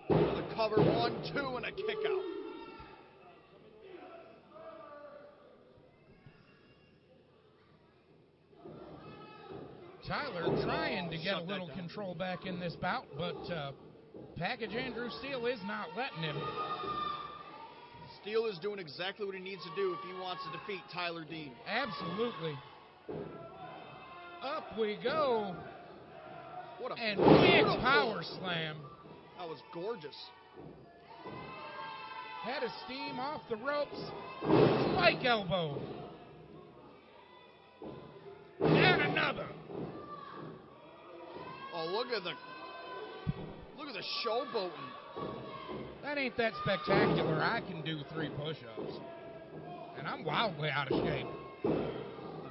Speaker 2: Another cover, 1, 2, and a kick out.
Speaker 1: Tyler trying to get a little control back in this bout, but package Andrew Steele is not letting him.
Speaker 2: Steele is doing exactly what he needs to do if he wants to defeat Tyler Dean.
Speaker 1: Absolutely. Up we go.
Speaker 2: What a
Speaker 1: and big power slam.
Speaker 2: That was gorgeous.
Speaker 1: Head of steam off the ropes. Spike elbow. And another.
Speaker 2: Oh, look at the showboating.
Speaker 1: That ain't that spectacular. I can do 3 push-ups. And I'm wildly out of shape.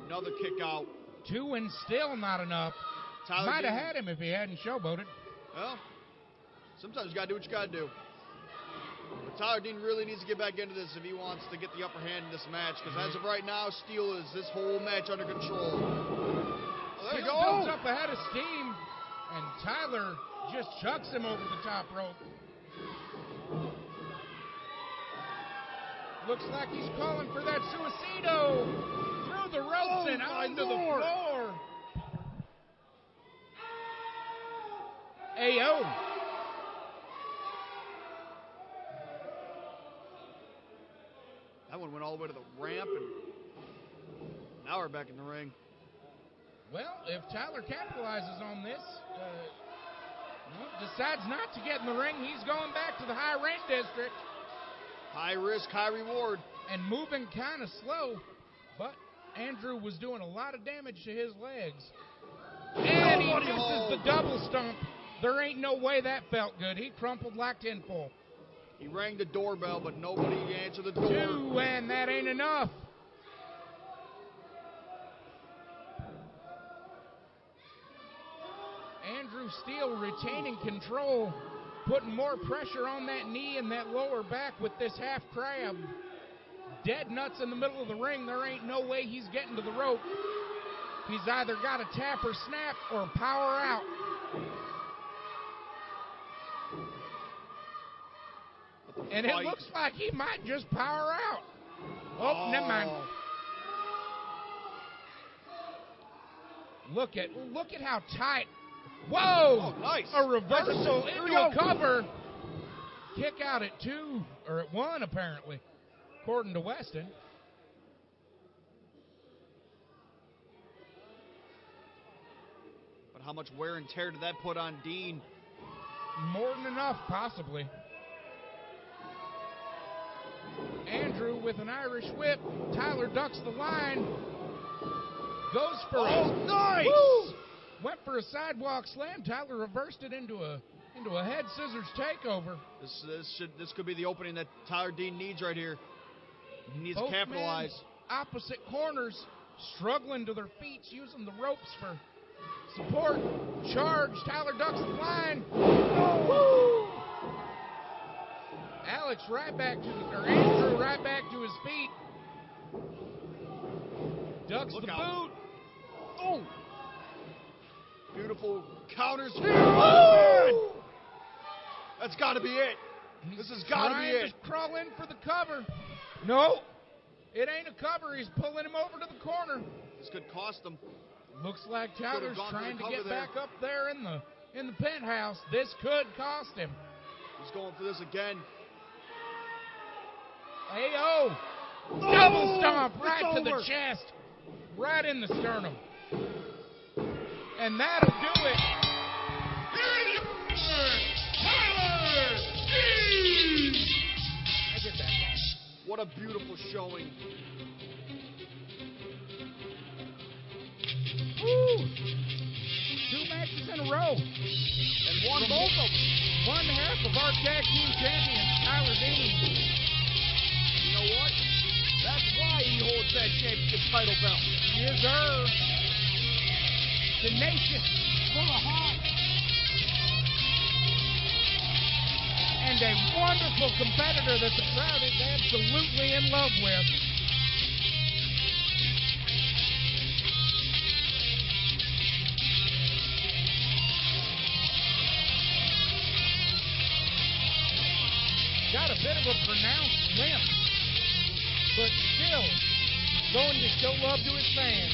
Speaker 2: Another kick out.
Speaker 1: 2 and still not enough. Might have had him if he hadn't showboated.
Speaker 2: Well, sometimes you got to do what you got to do. But Tyler Dean really needs to get back into this if he wants to get the upper hand in this match. Because as of right now, Steele is this whole match under control. Oh, there you go.
Speaker 1: Builds up ahead of steam. And Tyler just chucks him over the top rope. Looks like he's calling for that suicido. Through the ropes and onto the floor. Ayo.
Speaker 2: That one went all the way to the ramp, and now we're back in the ring.
Speaker 1: Well, if Tyler capitalizes on this, decides not to get in the ring, he's going back to the high rank district.
Speaker 2: High risk, high reward.
Speaker 1: And moving kind of slow, but Andrew was doing a lot of damage to his legs. And he misses the double stomp. There ain't no way that felt good. He crumpled like tinfoil.
Speaker 2: He rang the doorbell, but nobody answered the door.
Speaker 1: 2, and that ain't enough. Andrew Steele retaining control, putting more pressure on that knee and that lower back with this half crab. Dead nuts in the middle of the ring. There ain't no way he's getting to the rope. He's either got to tap or snap or power out. And it looks like he might just power out. Oh, never mind. Look at how tight. Whoa!
Speaker 2: Oh, nice.
Speaker 1: A reversal into a cover. Kick out at 2, or at 1 apparently, according to Weston.
Speaker 2: But how much wear and tear did that put on Dean?
Speaker 1: More than enough, possibly. Andrew with an Irish whip. Tyler ducks the line. Goes for
Speaker 2: nice!
Speaker 1: Woo! Went for a sidewalk slam. Tyler reversed it into a head scissors takeover.
Speaker 2: This could be the opening that Tyler Dean needs right here. He needs to capitalize.
Speaker 1: Opposite corners, struggling to their feet, using the ropes for support. Charge. Tyler ducks the line. Woo! Andrew right back to his feet. Ducks the boot.
Speaker 2: Oh! Beautiful counters.
Speaker 1: Oh!
Speaker 2: That's got to be it. This has got to be it.
Speaker 1: To crawl in for the cover. No, it ain't a cover. He's pulling him over to the corner.
Speaker 2: This could cost him.
Speaker 1: Looks like Tyler's trying to get back up there in the penthouse. This could cost him.
Speaker 2: He's going for this again.
Speaker 1: Ayo! Double stomp right to the chest. Right in the sternum. And that'll do it.
Speaker 3: Tyler Dean!
Speaker 1: I did that wrong.
Speaker 2: What a beautiful showing.
Speaker 1: Woo! 2 matches in a row.
Speaker 2: And won both of them.
Speaker 1: One half of our tag team champions, Tyler Dean.
Speaker 2: You know what? That's why he holds that championship title belt.
Speaker 1: Yes, sir. Tenacious, full of heart, and a wonderful competitor that the crowd is absolutely in love with. bit of a pronounced limp, but still going to show love to his fans.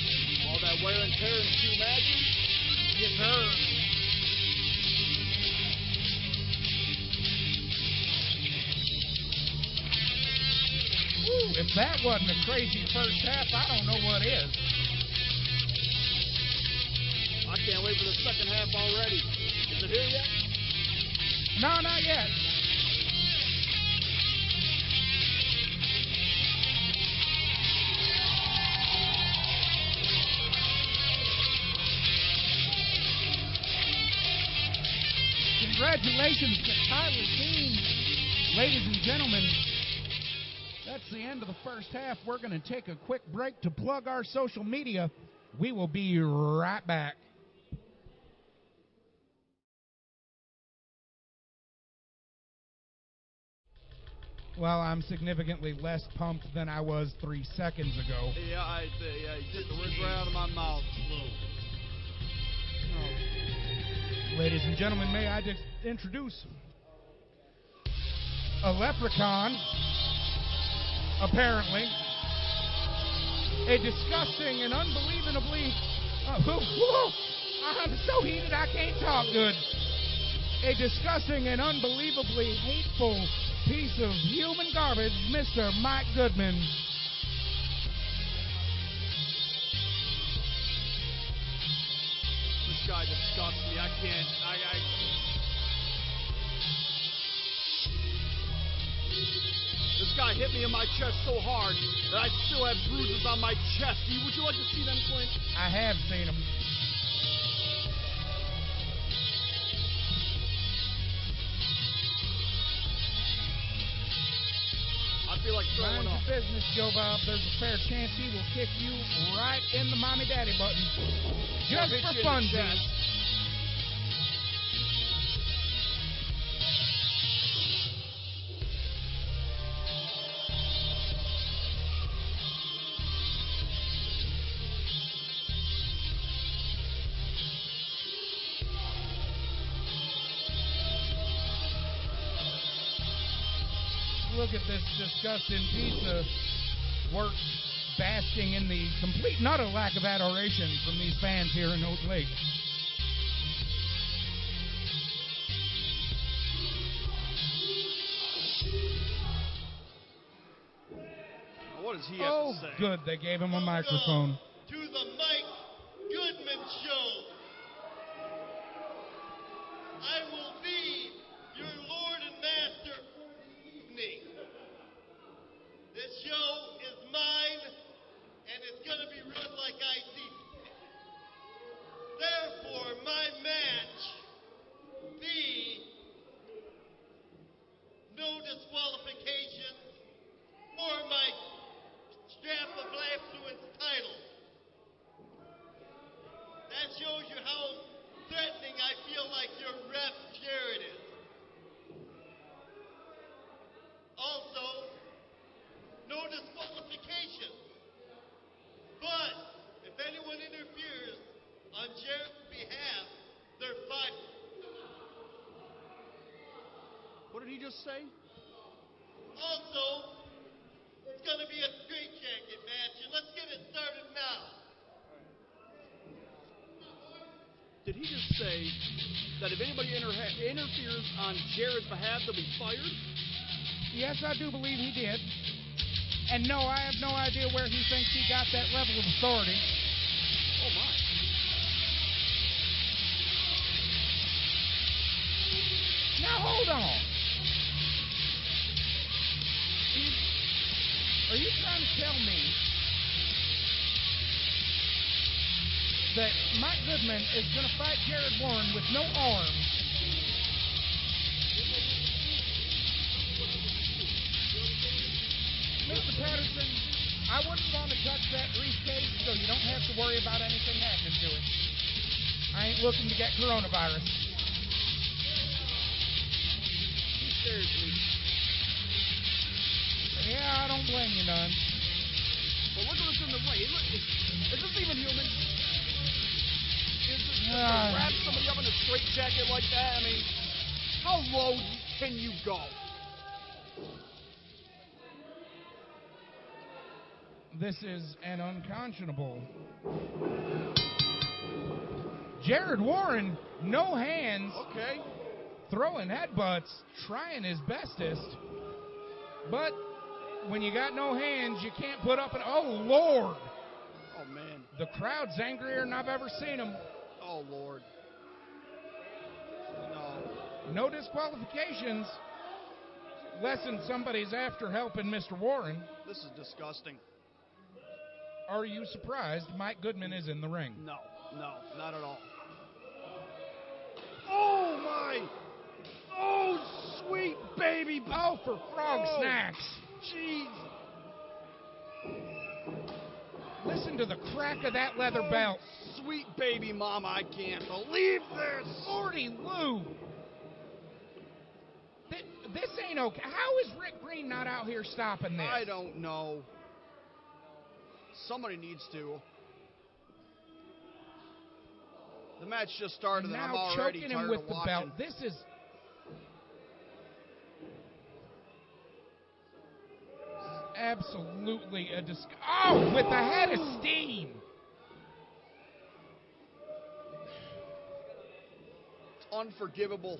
Speaker 2: All that wear and tear in 2 matches?
Speaker 1: Yes, sir. Woo, if that wasn't a crazy first half, I don't know what is.
Speaker 2: I can't wait for the second half already. Is it here yet?
Speaker 1: No, not yet. Congratulations to Tyler Dean. Ladies and gentlemen, that's the end of the first half. We're going to take a quick break to plug our social media. We will be right back. Well, I'm significantly less pumped than I was 3 seconds ago.
Speaker 2: Yeah, you took the words right out of my mouth.
Speaker 1: Ladies and gentlemen, may I just introduce a leprechaun, apparently. A disgusting and unbelievably... I'm so heated I can't talk good. A disgusting and unbelievably hateful piece of human garbage, Mr. Mike Goodman.
Speaker 2: This guy disgusts me. I can't. This guy hit me in my chest so hard that I still have bruises on my chest. Would you like to see them, Clint?
Speaker 1: I have seen them.
Speaker 2: I feel like throwing
Speaker 1: Mind
Speaker 2: up.
Speaker 1: your business, Joe Bob. There's a fair chance he will kick you right in the mommy daddy button. Just for funsies. Look at this disgusting piece of work basking in the complete and utter lack of adoration from these fans here in Houghton Lake.
Speaker 2: What does he have to say?
Speaker 1: Good, they gave him a microphone.
Speaker 5: To the Mike Goodman Show. I will be your Lord and Master for the evening. This show is mine, and it's going to be run like I see fit. Therefore, my match will be no disqualifications for my strap of affluence title. That shows you how threatening I feel like your rep Jared is. Also, no disqualification. But if anyone interferes on Jared's behalf, they're fired.
Speaker 2: What did he just say?
Speaker 5: Also, it's going to be a straitjacket match, and let's get it started now.
Speaker 2: Did he just say that if anybody interferes on Jared's behalf, they'll be fired?
Speaker 1: Yes, I do believe he did. And no, I have no idea where he thinks he got that level of authority.
Speaker 2: Oh, my.
Speaker 1: Now, hold on. Are you trying to tell me that Mike Goodman is going to fight Jared Warren with no arms? Mr. Patterson, I wouldn't want to touch that briefcase, so you don't have to worry about anything happening to it. I ain't looking to get coronavirus.
Speaker 2: He scares me.
Speaker 1: Yeah, I don't blame you none.
Speaker 2: Well, look at what's in the way. Look, is this even human? Is this wrap somebody up in a straitjacket like that? I mean, how low can you go?
Speaker 1: This is an unconscionable. Jared Warren, no hands.
Speaker 2: Okay.
Speaker 1: Throwing headbutts, trying his bestest. But when you got no hands, you can't put up an... Oh, Lord.
Speaker 2: Oh, man.
Speaker 1: The crowd's angrier than I've ever seen them.
Speaker 2: Oh, Lord. No.
Speaker 1: No disqualifications. Lessen somebody's after helping Mr. Warren.
Speaker 2: This is disgusting.
Speaker 1: Are you surprised Mike Goodman is in the ring?
Speaker 2: No, not at all. Oh, my. Oh, sweet baby.
Speaker 1: Oh, for frog snacks.
Speaker 2: Jeez.
Speaker 1: Listen to the crack of that leather belt.
Speaker 2: Sweet baby mama, I can't believe this.
Speaker 1: Lordy Lou. This ain't okay. How is Rick Green not out here stopping this?
Speaker 2: I don't know. Somebody needs to. The match just started, and I'm already
Speaker 1: choking
Speaker 2: tired
Speaker 1: him with
Speaker 2: of
Speaker 1: the
Speaker 2: watching.
Speaker 1: belt. This is absolutely a Oh, with the head of steam.
Speaker 2: It's unforgivable.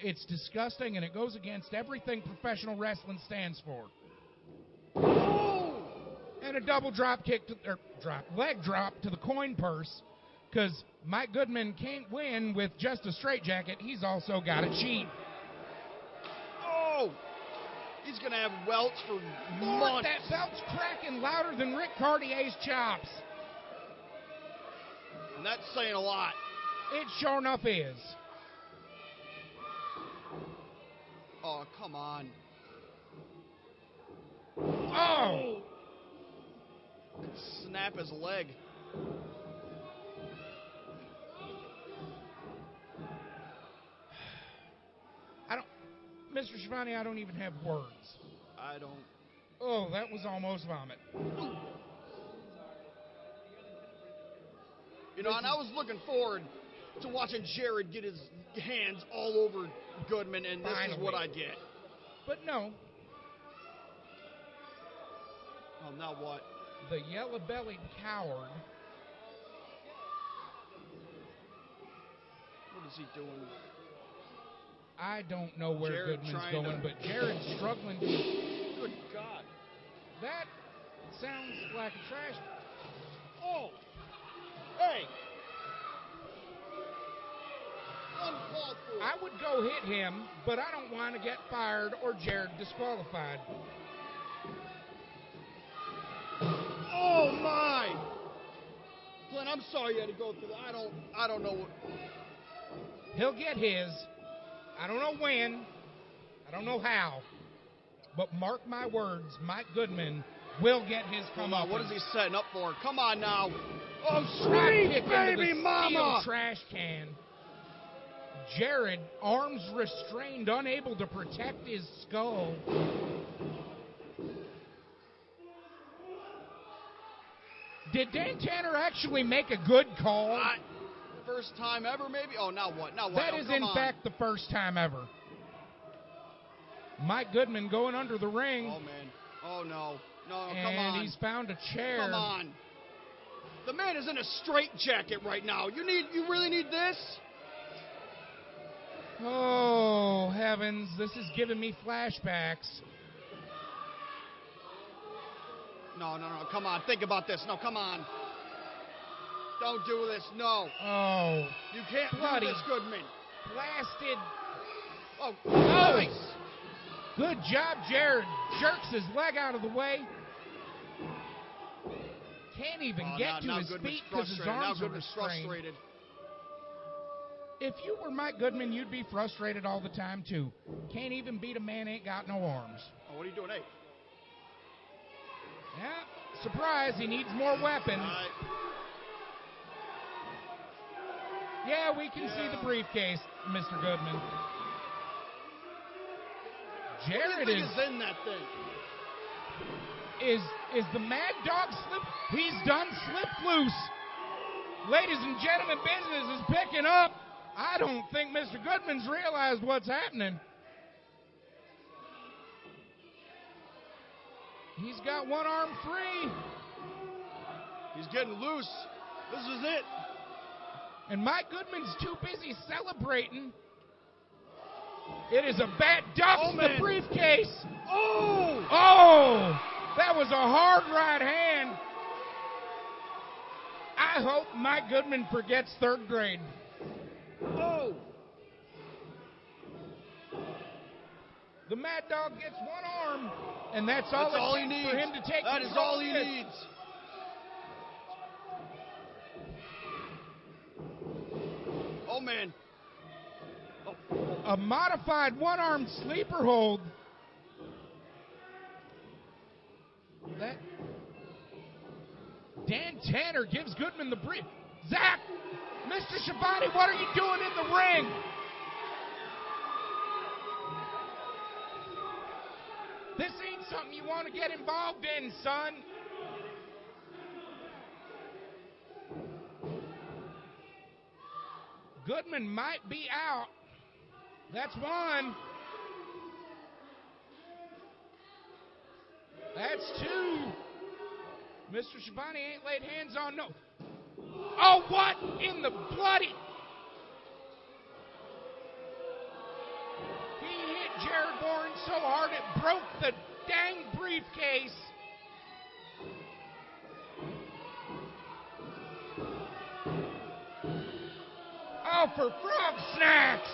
Speaker 1: It's disgusting, and it goes against everything professional wrestling stands for.
Speaker 2: Oh!
Speaker 1: And a double leg drop to the coin purse, because Mike Goodman can't win with just a straitjacket. He's also got to cheat.
Speaker 2: Oh! He's going to have welts for
Speaker 1: Lord,
Speaker 2: months.
Speaker 1: that belt's cracking louder than Rick Caurdiea's chops.
Speaker 2: And that's saying a lot.
Speaker 1: It sure enough is.
Speaker 2: Oh, come on.
Speaker 1: Oh!
Speaker 2: Snap his leg.
Speaker 1: Mr. Schivone, I don't even have words.
Speaker 2: I don't.
Speaker 1: Oh, that was almost vomit.
Speaker 2: You know, and I was looking forward to watching Jared get his hands all over Goodman, and this is what I get.
Speaker 1: But no.
Speaker 2: Oh, now what?
Speaker 1: The yellow-bellied coward.
Speaker 2: What is he doing?
Speaker 1: I don't know where
Speaker 2: Jared
Speaker 1: Goodman's going, but Jared's struggling to...
Speaker 2: Good God.
Speaker 1: That sounds like a trash...
Speaker 2: Oh! Hey! Uncalled for.
Speaker 1: I would go hit him, but I don't want to get fired or Jared disqualified.
Speaker 2: Oh, my! Clint, I'm sorry you had to go through that. I don't know what...
Speaker 1: He'll get his. I don't know when. I don't know how. But mark my words, Mike Goodman will get his comeuppance.
Speaker 2: What is he setting up for? Come on now. Oh,
Speaker 1: Drop
Speaker 2: sweet
Speaker 1: kick
Speaker 2: baby
Speaker 1: into the
Speaker 2: mama!
Speaker 1: steel trash can. Jared, arms restrained, unable to protect his skull. Did Dan Tanner actually make a good call?
Speaker 2: First time ever, maybe? Oh, now what? Now what?
Speaker 1: That is, in fact, the first time ever. Mike Goodman going under the ring.
Speaker 2: Oh, man. Oh, no. No,
Speaker 1: and
Speaker 2: come on.
Speaker 1: And he's found a chair.
Speaker 2: Come on. The man is in a straitjacket right now. You really need this?
Speaker 1: Oh, heavens. This is giving me flashbacks.
Speaker 2: No. Come on. Think about this. No, come on. Don't do this. No.
Speaker 1: Oh.
Speaker 2: You can't do this, Goodman.
Speaker 1: Blasted.
Speaker 2: Oh, nice.
Speaker 1: Good job, Jared. Jerks his leg out of the way. Can't even get to his feet because his arms are restrained.
Speaker 2: Frustrated.
Speaker 1: If you were Mike Goodman, you'd be frustrated all the time, too. Can't even beat a man ain't got no arms.
Speaker 2: Oh, what are you doing? Hey.
Speaker 1: Yeah, surprise, he needs more weapons.
Speaker 2: Right.
Speaker 1: Yeah, we can see the briefcase, Mr. Goodman. Jared
Speaker 2: is in that thing.
Speaker 1: Is the Mad Dog slip? He's done slipped loose. Ladies and gentlemen, business is picking up. I don't think Mr. Goodman's realized what's happening. He's got one arm free.
Speaker 2: He's getting loose. This is it.
Speaker 1: And Mike Goodman's too busy celebrating. It is a bat ducks the briefcase.
Speaker 2: Oh!
Speaker 1: Oh! That was a hard right hand. I hope Mike Goodman forgets third grade.
Speaker 2: Oh!
Speaker 1: The Mad Dog gets one arm, and that's all
Speaker 2: he needs
Speaker 1: for him to take
Speaker 2: That is all he needs. Oh, man.
Speaker 1: A modified one-arm sleeper hold. That Dan Tanner gives Goodman the brief. Zach, Mr. Schivone, what are you doing in the ring? This ain't something you want to get involved in, son. Goodman might be out. That's one. That's two. Mr. Schivone ain't laid hands on no. Oh, what in the bloody? He hit Jared Warren so hard it broke the dang briefcase. Oh, for frog snacks.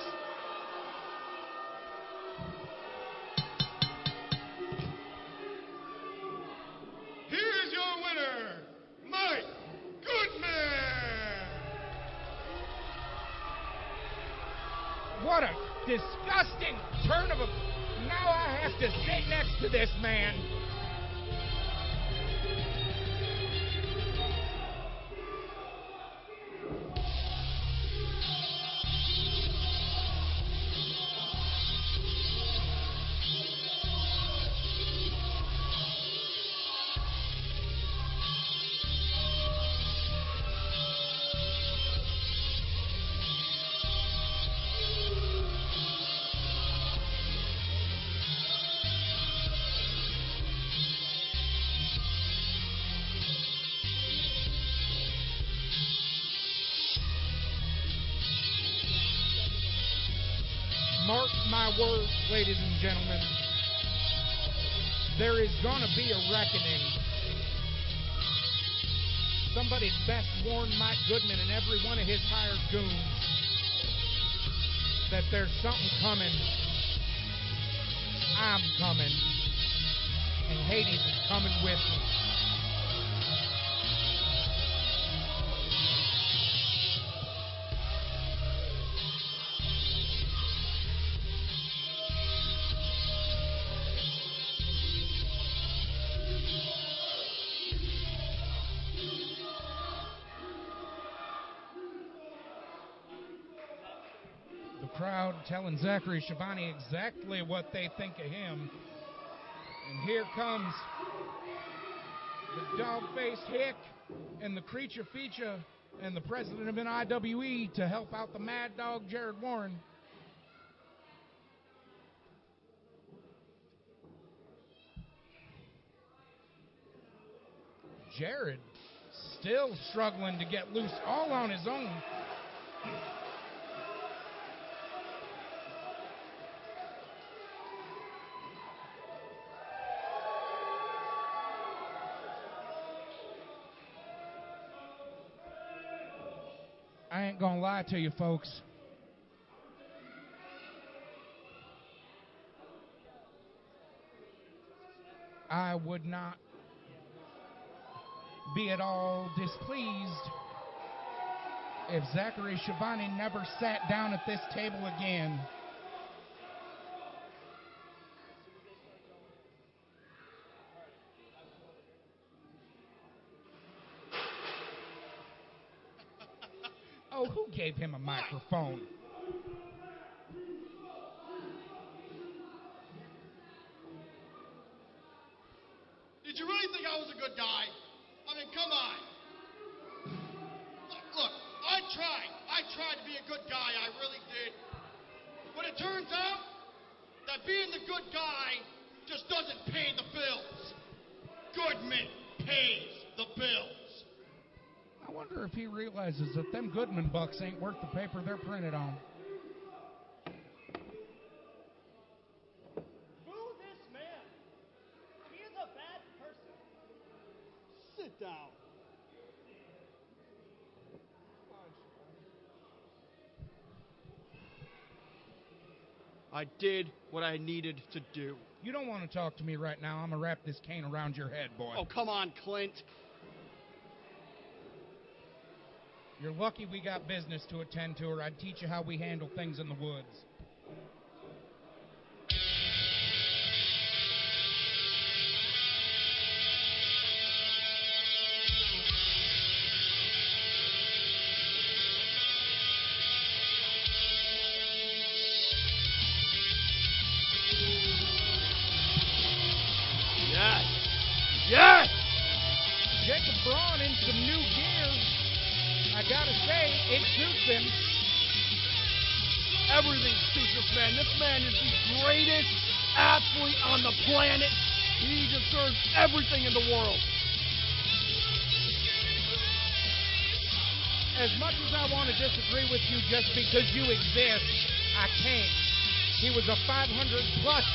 Speaker 3: Here's your winner, Mike Goodman.
Speaker 1: What a disgusting turn of a... Now I have to sit next to this man. Mark my words, ladies and gentlemen. There is going to be a reckoning. Somebody's best warned Mike Goodman and every one of his hired goons that there's something coming. I'm coming. And Hades is coming with me. Crowd telling Zachary Schivone exactly what they think of him. And here comes the dog-faced hick and the creature feature and the president of NIWE to help out the Mad Dog, Jared Warren. Jared still struggling to get loose all on his own. I ain't gonna lie to you, folks. I would not be at all displeased if Zachary Schivone never sat down at this table again. Oh, who gave him a microphone?
Speaker 5: Did you really think I was a good guy? I mean, come on. Look, I tried to be a good guy, I really did. But it turns out that being the good guy just doesn't pay the bills. Goodman pays the bills.
Speaker 1: I wonder if he realizes that them Goodman bucks ain't worth the paper they're printed on.
Speaker 4: Boo this man. He is a bad person.
Speaker 2: Sit down. I did what I needed to do.
Speaker 1: You don't want to talk to me right now. I'm going to wrap this cane around your head, boy.
Speaker 2: Oh, come on, Clint.
Speaker 1: You're lucky we got business to attend to, or I'd teach you how we handle things in the woods.
Speaker 2: Yes!
Speaker 1: Jacob Brawn in some new gear. I gotta say, it suits him.
Speaker 2: Everything suits this man. This man is the greatest athlete on the planet. He deserves everything in the world.
Speaker 1: As much as I want to disagree with you just because you exist, I can't. He was a 500-plus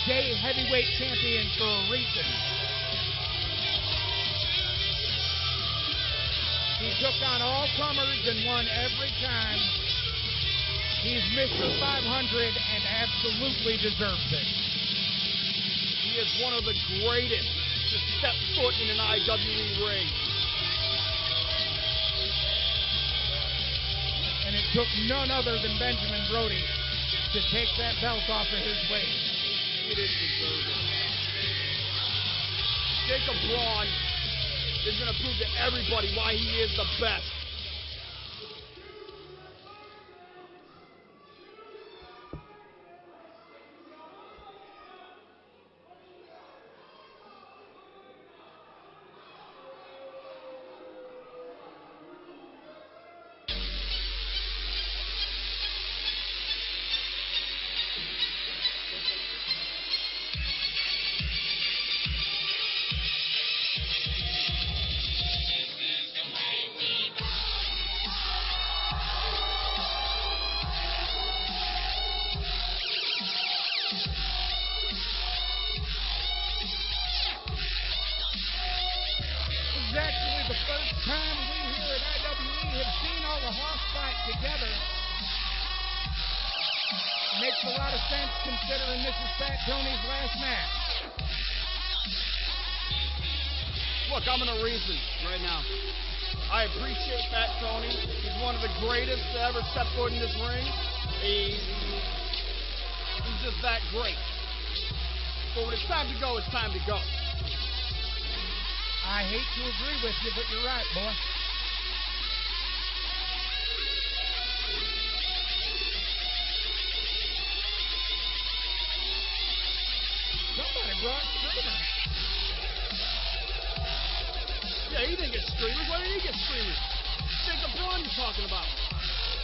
Speaker 1: day heavyweight champion for a reason. He took on all comers and won every time. He's Mr. 500 and absolutely deserves it.
Speaker 2: He is one of the greatest to step foot in an IWE ring.
Speaker 1: And it took none other than Benjamin Brody to take that belt off of his waist.
Speaker 2: He didn't deserve it. Jacob Braun is going to prove to everybody why he is the best.
Speaker 1: Makes a lot of sense considering this is Fat Tony's last match.
Speaker 2: Look, I'm going to reason right now. I appreciate Fat Tony. He's one of the greatest to ever step foot in this ring. He's just that great. But when it's time to go, it's time to go.
Speaker 1: I hate to agree with you, but you're right, boy. Somebody brought streamers.
Speaker 2: Yeah, he didn't get streamers. Why did he get streamers? Jacob Braun you're talking about.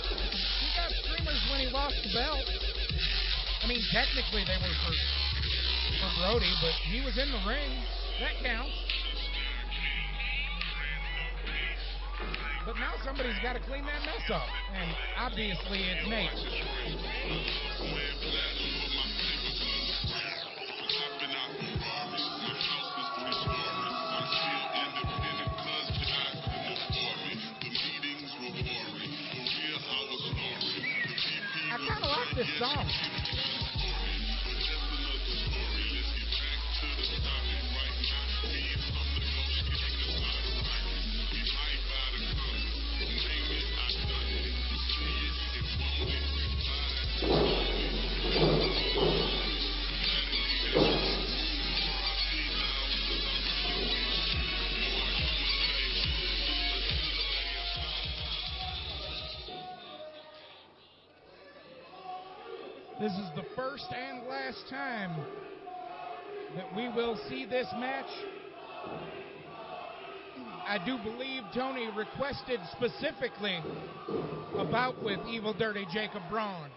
Speaker 1: He got streamers when he lost the belt. I mean, technically they were for Brody, but he was in the ring. That counts. But now somebody's got to clean that mess up. And obviously it's Nate. I kind of like this song. This is the first and last time that we will see this match. I do believe Tony requested specifically a bout with Evil Dirty Jacob Braun.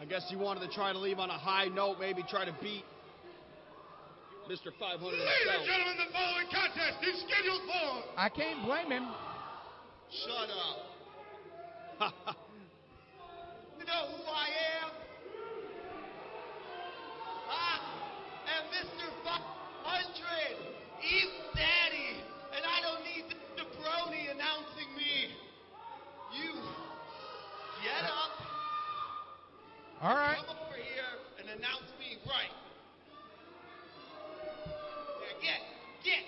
Speaker 2: I guess he wanted to try to leave on a high note, maybe try to beat Mr. 500
Speaker 3: Ladies
Speaker 2: himself.
Speaker 3: and gentlemen, the following contest is scheduled for...
Speaker 1: I can't blame him.
Speaker 5: Shut up. You know who I am? I am Mr. 500, Evil Daddy, and I don't need the Brody announcing me. You get up,
Speaker 1: All right.
Speaker 5: come over here, and announce me right. Yeah, get.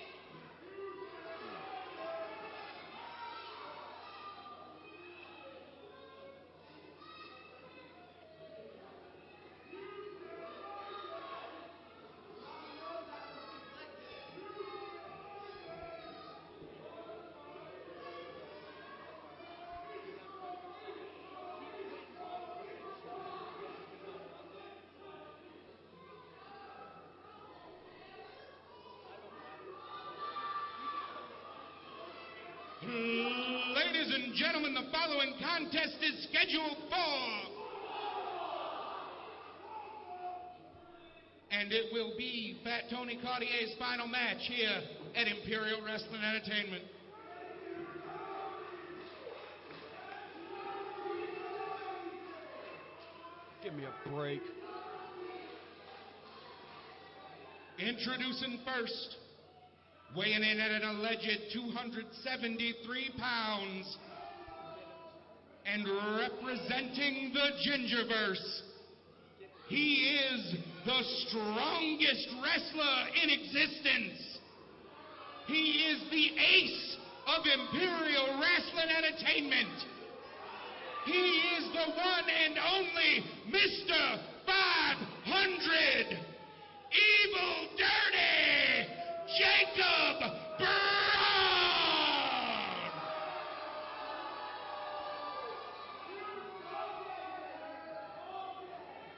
Speaker 3: Ladies and gentlemen, the following contest is scheduled for... And it will be Fat Tony Caurdiea's final match here at Imperial Wrestling Entertainment.
Speaker 2: Give me a break.
Speaker 3: Introducing first, weighing in at an alleged 273 pounds, and representing the Gingerverse, he is the strongest wrestler in existence. He is the ace of Imperial Wrestling Entertainment. He is the one and only Mr. 500, Evil Dirty Jacob Brawn!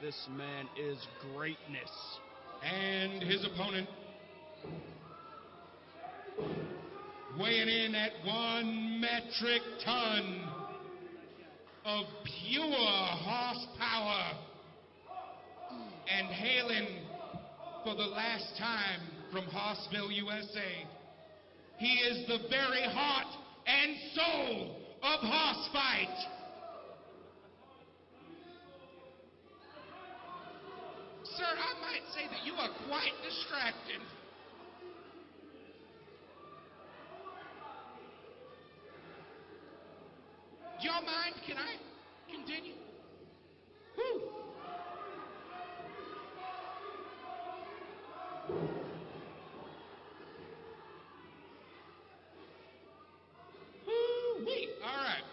Speaker 2: This man is greatness.
Speaker 3: And his opponent, weighing in at 1 metric ton of pure horsepower, and hailing for the last time from Horseville, USA. He is the very heart and soul of horse fight. Sir, I might say that you are quite distracted. Do y'all mind? Can I continue? Woo! Woo-wee. All right.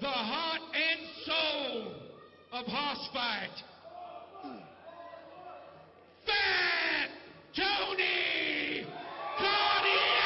Speaker 3: The heart and soul of horse fight. Fat Tony Caurdiea!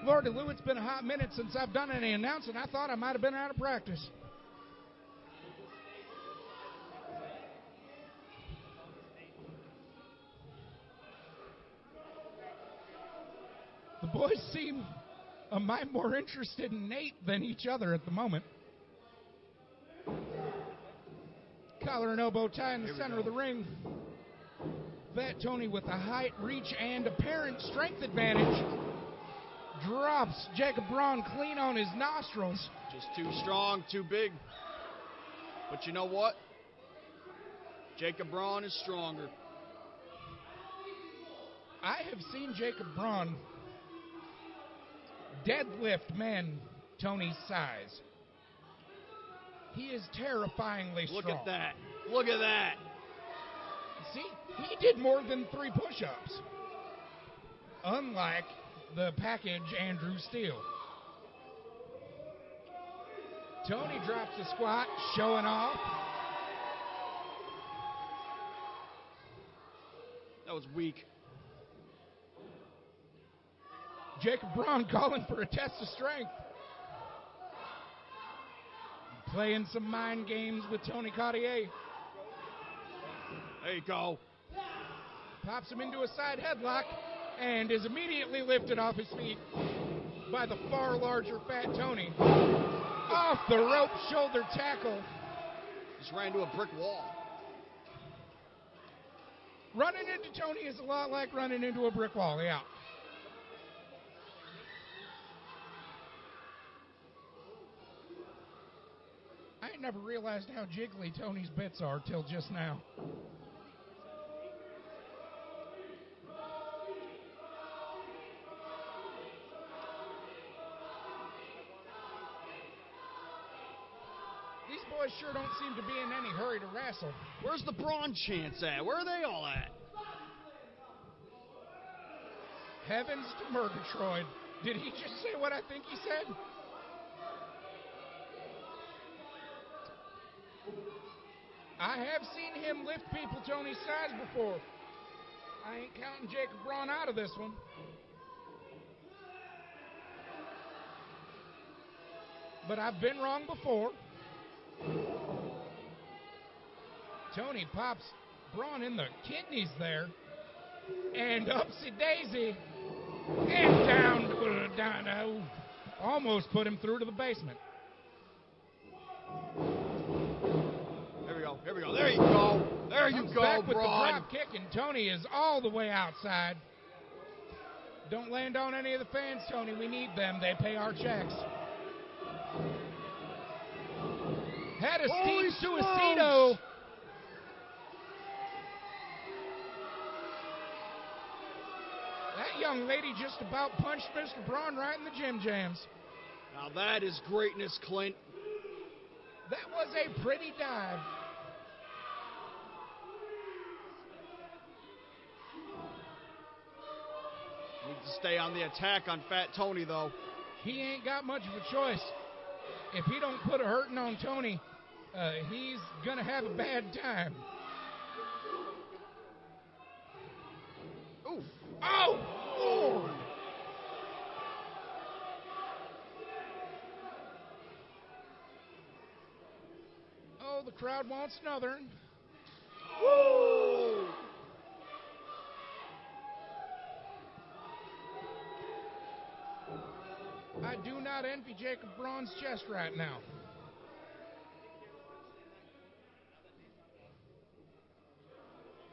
Speaker 1: Lordy Lou, it's been a hot minute since I've done any announcing. I thought I might have been out of practice. The boys seem a mite more interested in Nate than each other at the moment. Collar and elbow tie in the center of the ring. Fat Tony with the height, reach, and apparent strength advantage drops Jacob Braun clean on his nostrils.
Speaker 2: Just too strong, too big. But you know what? Jacob Braun is stronger.
Speaker 1: I have seen Jacob Braun deadlift men Tony's size. He is terrifyingly strong.
Speaker 2: Look at that. Look at that.
Speaker 1: See, he did more than 3 push-ups. Unlike the package Andrew Steele. Tony drops the squat, showing off.
Speaker 2: That was weak.
Speaker 1: Jacob Braun calling for a test of strength. Playing some mind games with Tony Caurdiea.
Speaker 2: There you go.
Speaker 1: Pops him into a side headlock and is immediately lifted off his feet by the far larger Fat Tony. Off the rope shoulder tackle.
Speaker 2: Just ran into a brick wall.
Speaker 1: Running into Tony is a lot like running into a brick wall, yeah. I ain't never realized how jiggly Tony's bits are till just now. These boys sure don't seem to be in any hurry to wrestle.
Speaker 2: Where's the Brawn chants at? Where are they all at?
Speaker 1: Heavens to Murgatroyd. Did he just say what I think he said? I have seen him lift people Tony's size before. I ain't counting Jacob Braun out of this one. But I've been wrong before. Tony pops Braun in the kidneys there. And upsy daisy. And down. Almost put him through to the basement.
Speaker 2: Here we go. There you go. There you
Speaker 1: Comes
Speaker 2: go,
Speaker 1: back with
Speaker 2: Braun.
Speaker 1: the drop kick, and Tony is all the way outside. Don't land on any of the fans, Tony. We need them. They pay our checks. Had a
Speaker 2: Holy
Speaker 1: Steve
Speaker 2: smokes.
Speaker 1: Suicido. That young lady just about punched Mr. Braun right in the Jim Jams.
Speaker 2: Now that is greatness, Clint.
Speaker 1: That was a pretty dive.
Speaker 2: Needs to stay on the attack on Fat Tony, though.
Speaker 1: He ain't got much of a choice. If he don't put a hurting on Tony, he's going to have a bad time.
Speaker 2: Ooh.
Speaker 1: Oh, Lord. Oh, the crowd wants another.
Speaker 2: Woo!
Speaker 1: I do not envy Jacob Braun's chest right now.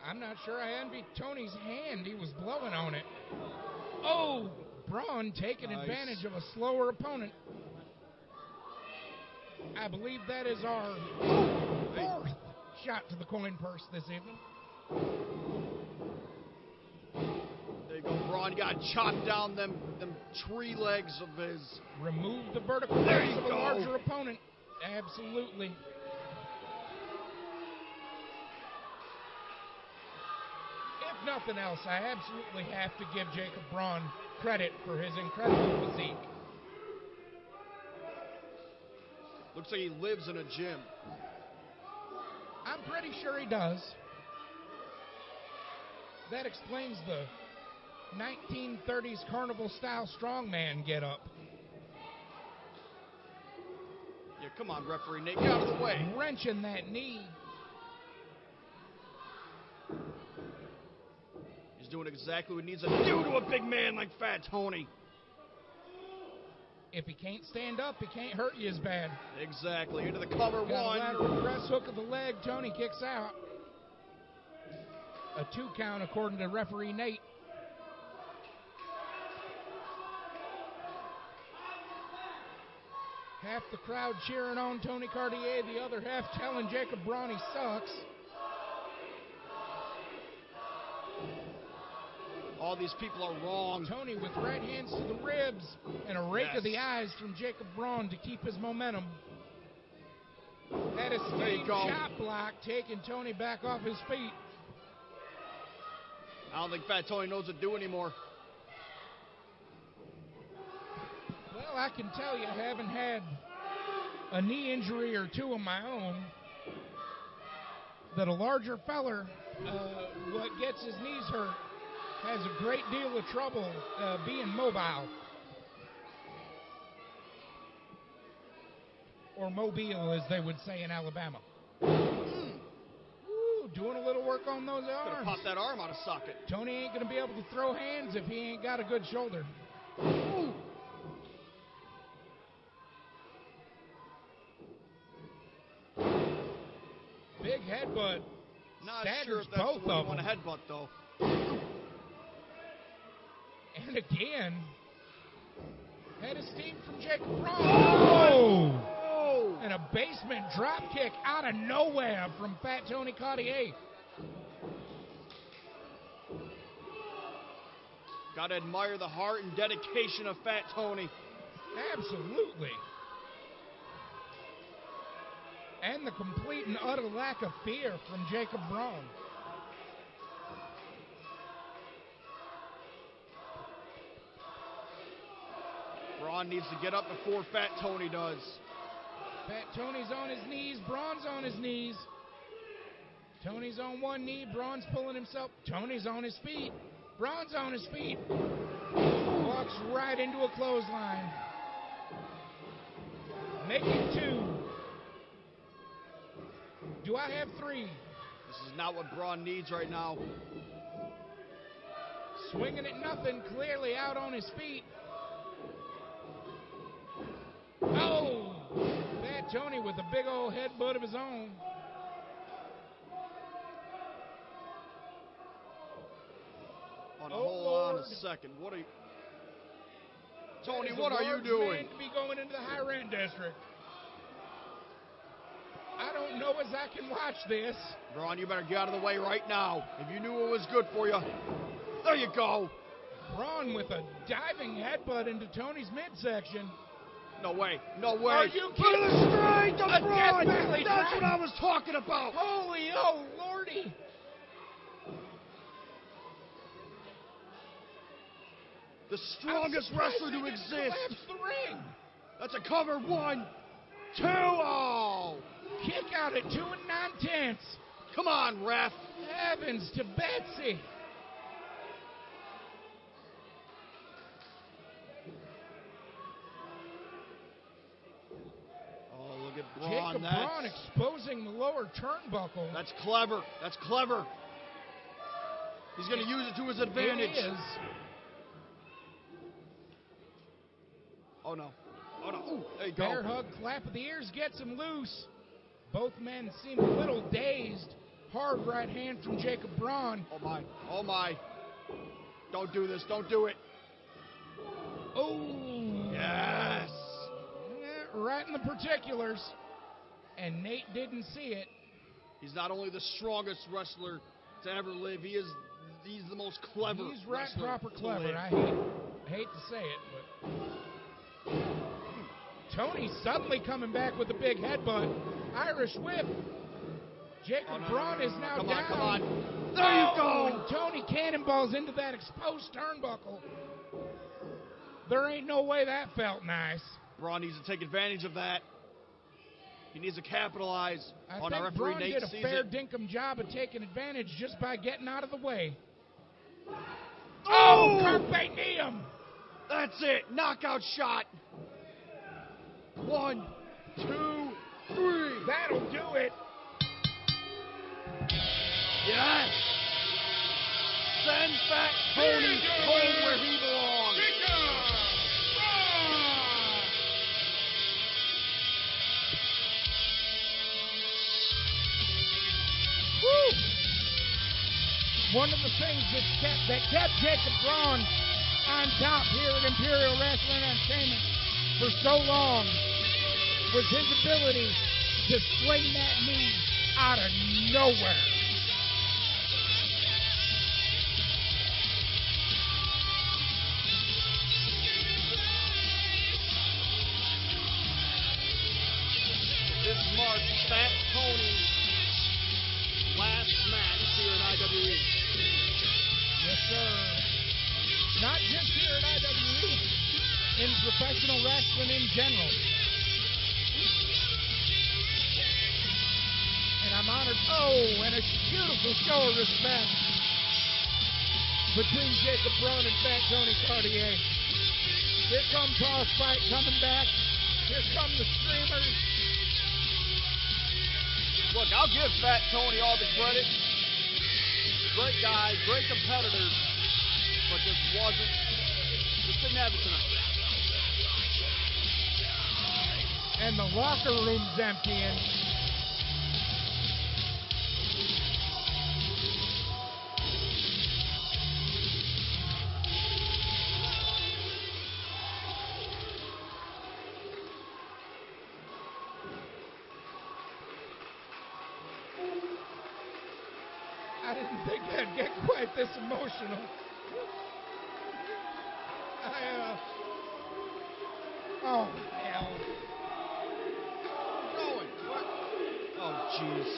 Speaker 1: I'm not sure I envy Tony's hand. He was blowing on it. Oh, Braun taking advantage of a slower opponent. I believe that is our fourth shot to the coin purse this evening.
Speaker 2: There you go, Braun. You got to chop down them tree legs of his.
Speaker 1: Remove the vertical
Speaker 2: There
Speaker 1: legs
Speaker 2: you
Speaker 1: of a
Speaker 2: go.
Speaker 1: larger opponent. Absolutely. If nothing else, I absolutely have to give Jacob Braun credit for his incredible physique.
Speaker 2: Looks like he lives in a gym.
Speaker 1: I'm pretty sure he does. That explains the 1930s carnival-style strongman get-up.
Speaker 2: Yeah, come on, referee Nate. Get out of the way.
Speaker 1: Wrenching that knee.
Speaker 2: He's doing exactly what he needs to do to a big man like Fat Tony.
Speaker 1: If he can't stand up, he can't hurt you as bad.
Speaker 2: Exactly. Into the cover.
Speaker 1: Got
Speaker 2: One.
Speaker 1: a lateral press hook of the leg. Tony kicks out. A 2 count according to referee Nate. Half the crowd cheering on Tony Caurdiea, the other half telling Jacob Braun he sucks.
Speaker 2: All these people are wrong.
Speaker 1: Tony with right hands to the ribs and a rake of the eyes from Jacob Braun to keep his momentum. That esteemed shot block taking Tony back off his feet.
Speaker 2: I don't think Fat Tony knows what to do anymore.
Speaker 1: Well, I can tell you, having had a knee injury or two of my own, that a larger feller, what gets his knees hurt, has a great deal of trouble being mobile. or Mobile, as they would say in Alabama. Ooh, doing a little work on those
Speaker 2: Gonna
Speaker 1: arms.
Speaker 2: pop that arm out of socket.
Speaker 1: Tony ain't going to be able to throw hands if he ain't got a good shoulder.
Speaker 2: Ooh.
Speaker 1: Big headbutt.
Speaker 2: Not
Speaker 1: Staggers
Speaker 2: sure if that's
Speaker 1: both
Speaker 2: the one
Speaker 1: of
Speaker 2: you want to
Speaker 1: them.
Speaker 2: headbutt, though.
Speaker 1: And again, head of steam from Jacob Brawn. Oh! And a basement drop kick out of nowhere from Fat Tony Caurdiea.
Speaker 2: Gotta admire the heart and dedication of Fat Tony.
Speaker 1: Absolutely. And the complete and utter lack of fear from Jacob Brawn.
Speaker 2: Braun needs to get up before Fat Tony does.
Speaker 1: Fat Tony's on his knees, Braun's on his knees. Tony's on one knee, Braun's pulling himself. Tony's on his feet, Braun's on his feet. Walks right into a clothesline. Make it 2. Do I have 3?
Speaker 2: This is not what Braun needs right now.
Speaker 1: Swinging at nothing, clearly out on his feet. Oh! Fat Tony with a big old headbutt of his own.
Speaker 2: Hold on a second. What are you... Tony, what are you doing?
Speaker 1: To be going into the high rent district. I don't know as I can watch this.
Speaker 2: Braun, you better get out of the way right now. If you knew it was good for you. There you go.
Speaker 1: Braun with a diving headbutt into Tony's midsection.
Speaker 2: No way. No way.
Speaker 1: Are you
Speaker 2: Look at the strength of
Speaker 1: A
Speaker 2: Braun.
Speaker 1: death valley
Speaker 2: That's
Speaker 1: drop.
Speaker 2: what I was talking about.
Speaker 1: Holy, oh, lordy.
Speaker 2: The strongest wrestler to exist.
Speaker 1: Collapse the ring.
Speaker 2: That's a cover. 1, 2. Oh.
Speaker 1: Kick out at 2 9/10.
Speaker 2: Come on, ref.
Speaker 1: Evans to Betsy.
Speaker 2: Oh, look at Braun.
Speaker 1: Jacob Braun exposing the lower turnbuckle.
Speaker 2: That's clever. That's clever. He's going to use it to his advantage.
Speaker 1: It is.
Speaker 2: Oh, no. Oh, no. Ooh, there you
Speaker 1: Bear
Speaker 2: go.
Speaker 1: hug, clap of the ears gets him loose. Both men seem a little dazed. Hard right hand from Jacob Braun.
Speaker 2: Oh, my. Oh, my. Don't do this. Don't do it.
Speaker 1: Oh.
Speaker 2: Yes.
Speaker 1: Right in the particulars. And Nate didn't see it.
Speaker 2: He's not only the strongest wrestler to ever live, he's the most clever
Speaker 1: He's right
Speaker 2: wrestler
Speaker 1: proper
Speaker 2: to
Speaker 1: clever.
Speaker 2: live.
Speaker 1: I hate to say it, but Tony suddenly coming back with a big headbutt. Irish whip. Jacob Braun is now
Speaker 2: Come
Speaker 1: down.
Speaker 2: on, come on. There you go.
Speaker 1: And Tony cannonballs into that exposed turnbuckle. There ain't no way that felt nice.
Speaker 2: Braun needs to take advantage of that. He needs to capitalize
Speaker 1: I
Speaker 2: on our
Speaker 1: think
Speaker 2: referee
Speaker 1: Braun
Speaker 2: Nate
Speaker 1: did a
Speaker 2: sees
Speaker 1: fair
Speaker 2: it.
Speaker 1: dinkum job of taking advantage just by getting out of the way.
Speaker 2: Oh!
Speaker 1: Carpe diem.
Speaker 2: That's it. Knockout shot. 1, 2, 3.
Speaker 1: That'll do it.
Speaker 2: Yes. Send Fat Tony home where he belongs.
Speaker 1: Woo! One of the things that kept Jacob Braun on top here at Imperial Wrestling Entertainment for so long was his ability to sling that knee out of nowhere.
Speaker 2: This marks Fat Tony's last match here in IWE.
Speaker 1: Yes, sir. Not just here at IWE, in professional wrestling in general. And I'm honored. Oh, and a beautiful show of respect between Jacob Braun and Fat Tony Caurdiea. Here comes Boss Fight coming back. Here come the Screamers.
Speaker 2: Look, I'll give Fat Tony all the credit. Great guy, great competitor, but just didn't have it tonight.
Speaker 1: And the locker room's emptying. I didn't think I'd get quite this emotional. Oh, hell.
Speaker 2: Going. What? Oh, jeez.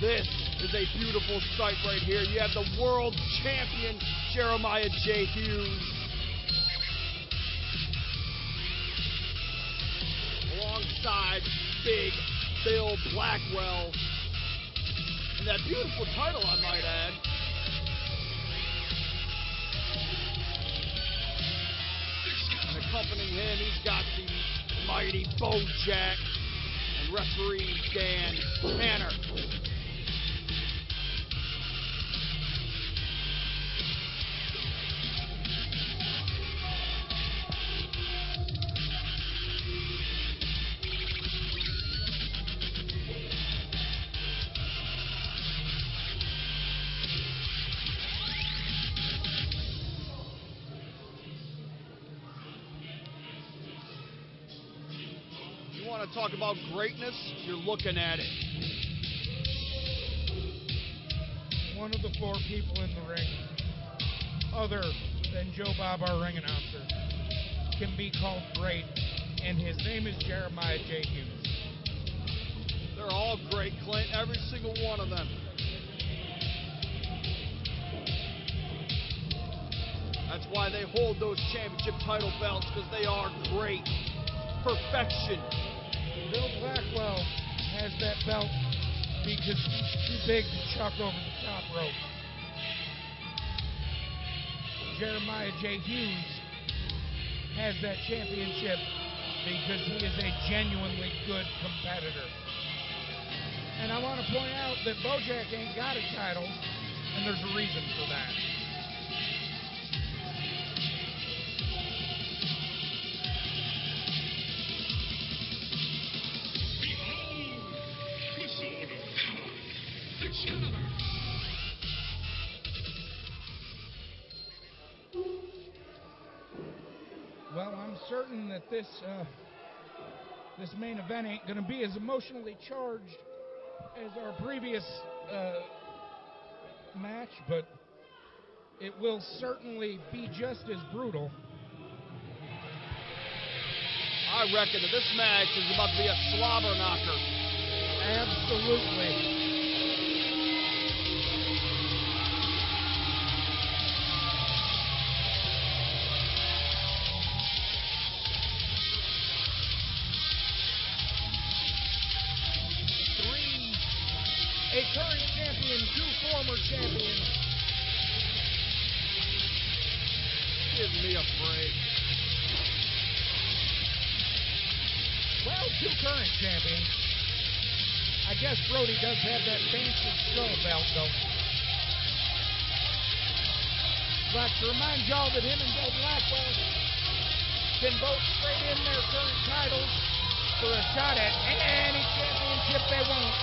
Speaker 2: This is a beautiful sight right here. You have the world champion, Jeremiah J. Hughes, alongside Big Bill Blackwell. And that beautiful title, I might add. And accompanying him, he's got the mighty BoJack and referee Dan Tanner. Want to talk about greatness? You're looking at it.
Speaker 1: One of the four people in the ring, other than Joe Bob, our ring announcer, can be called great, and his name is Jeremiah J. Hughes.
Speaker 2: They're all great, Clint, every single one of them. That's why they hold those championship title belts, because they are great. Perfection.
Speaker 1: Bill Blackwell has that belt because he's too big to chuck over the top rope. Jeremiah J. Hughes has that championship because he is a genuinely good competitor. And I want to point out that BoJack ain't got a title, and there's a reason for that. Well, I'm certain that this main event ain't going to be as emotionally charged as our previous match, but it will certainly be just as brutal.
Speaker 2: I reckon that this match is about to be a slobber knocker.
Speaker 1: Absolutely. A current champion, two former champions.
Speaker 2: Give me a break.
Speaker 1: Well, two current champions. I guess Brody does have that fancy skull belt, though. But to remind y'all that him and Bill Blackwell can both trade in their current titles for a shot at any championship they want.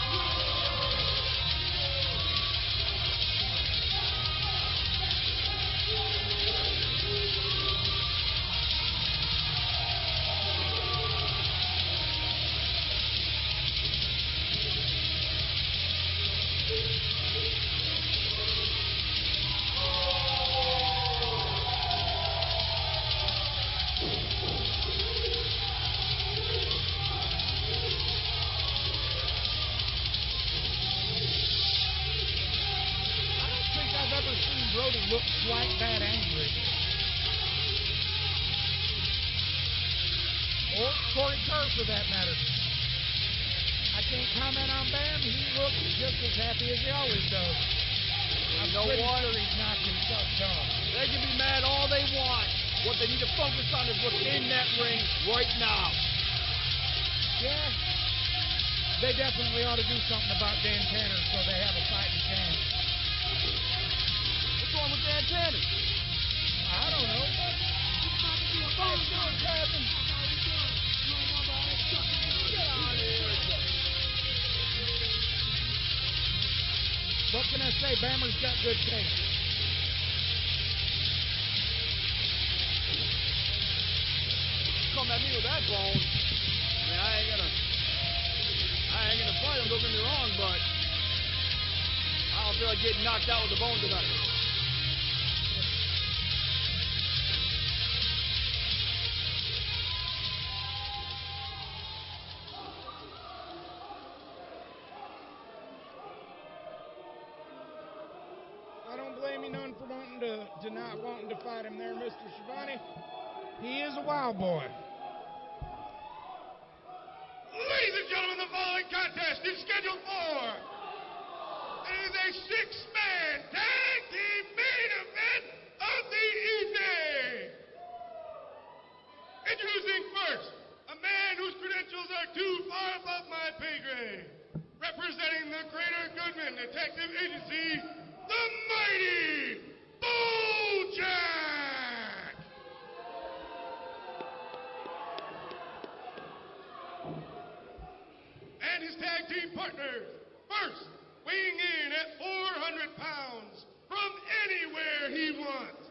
Speaker 1: Brody looks quite that angry. Or Corey Kerr, for that matter. I can't comment on Bam. He looks just as happy as he always does. I'm pretty sure he's knocked himself down.
Speaker 2: They can be mad all they want. What they need to focus on is what's in that ring right now.
Speaker 1: Yeah. They definitely ought to do something about Dan Tanner so they have a fighting chance.
Speaker 2: What's wrong with Dan Tanner?
Speaker 1: I don't know. What can I say? Bammer's got good taste.
Speaker 2: Come at me with that bone. I mean, I ain't gonna fight him, don't get me wrong, but I don't feel like getting knocked out with the bone tonight.
Speaker 1: to not wanting to fight him there, Mr. Schivone. He is a wild boy.
Speaker 3: Ladies and gentlemen, the following contest is scheduled for. It is a six-man tag team main event of the evening. Introducing first, a man whose credentials are too far above my pay grade. Representing the Greater Goodman Detective Agency, the mighty BoJack. And his tag team partners. First, weighing in at 400 pounds from anywhere he wants.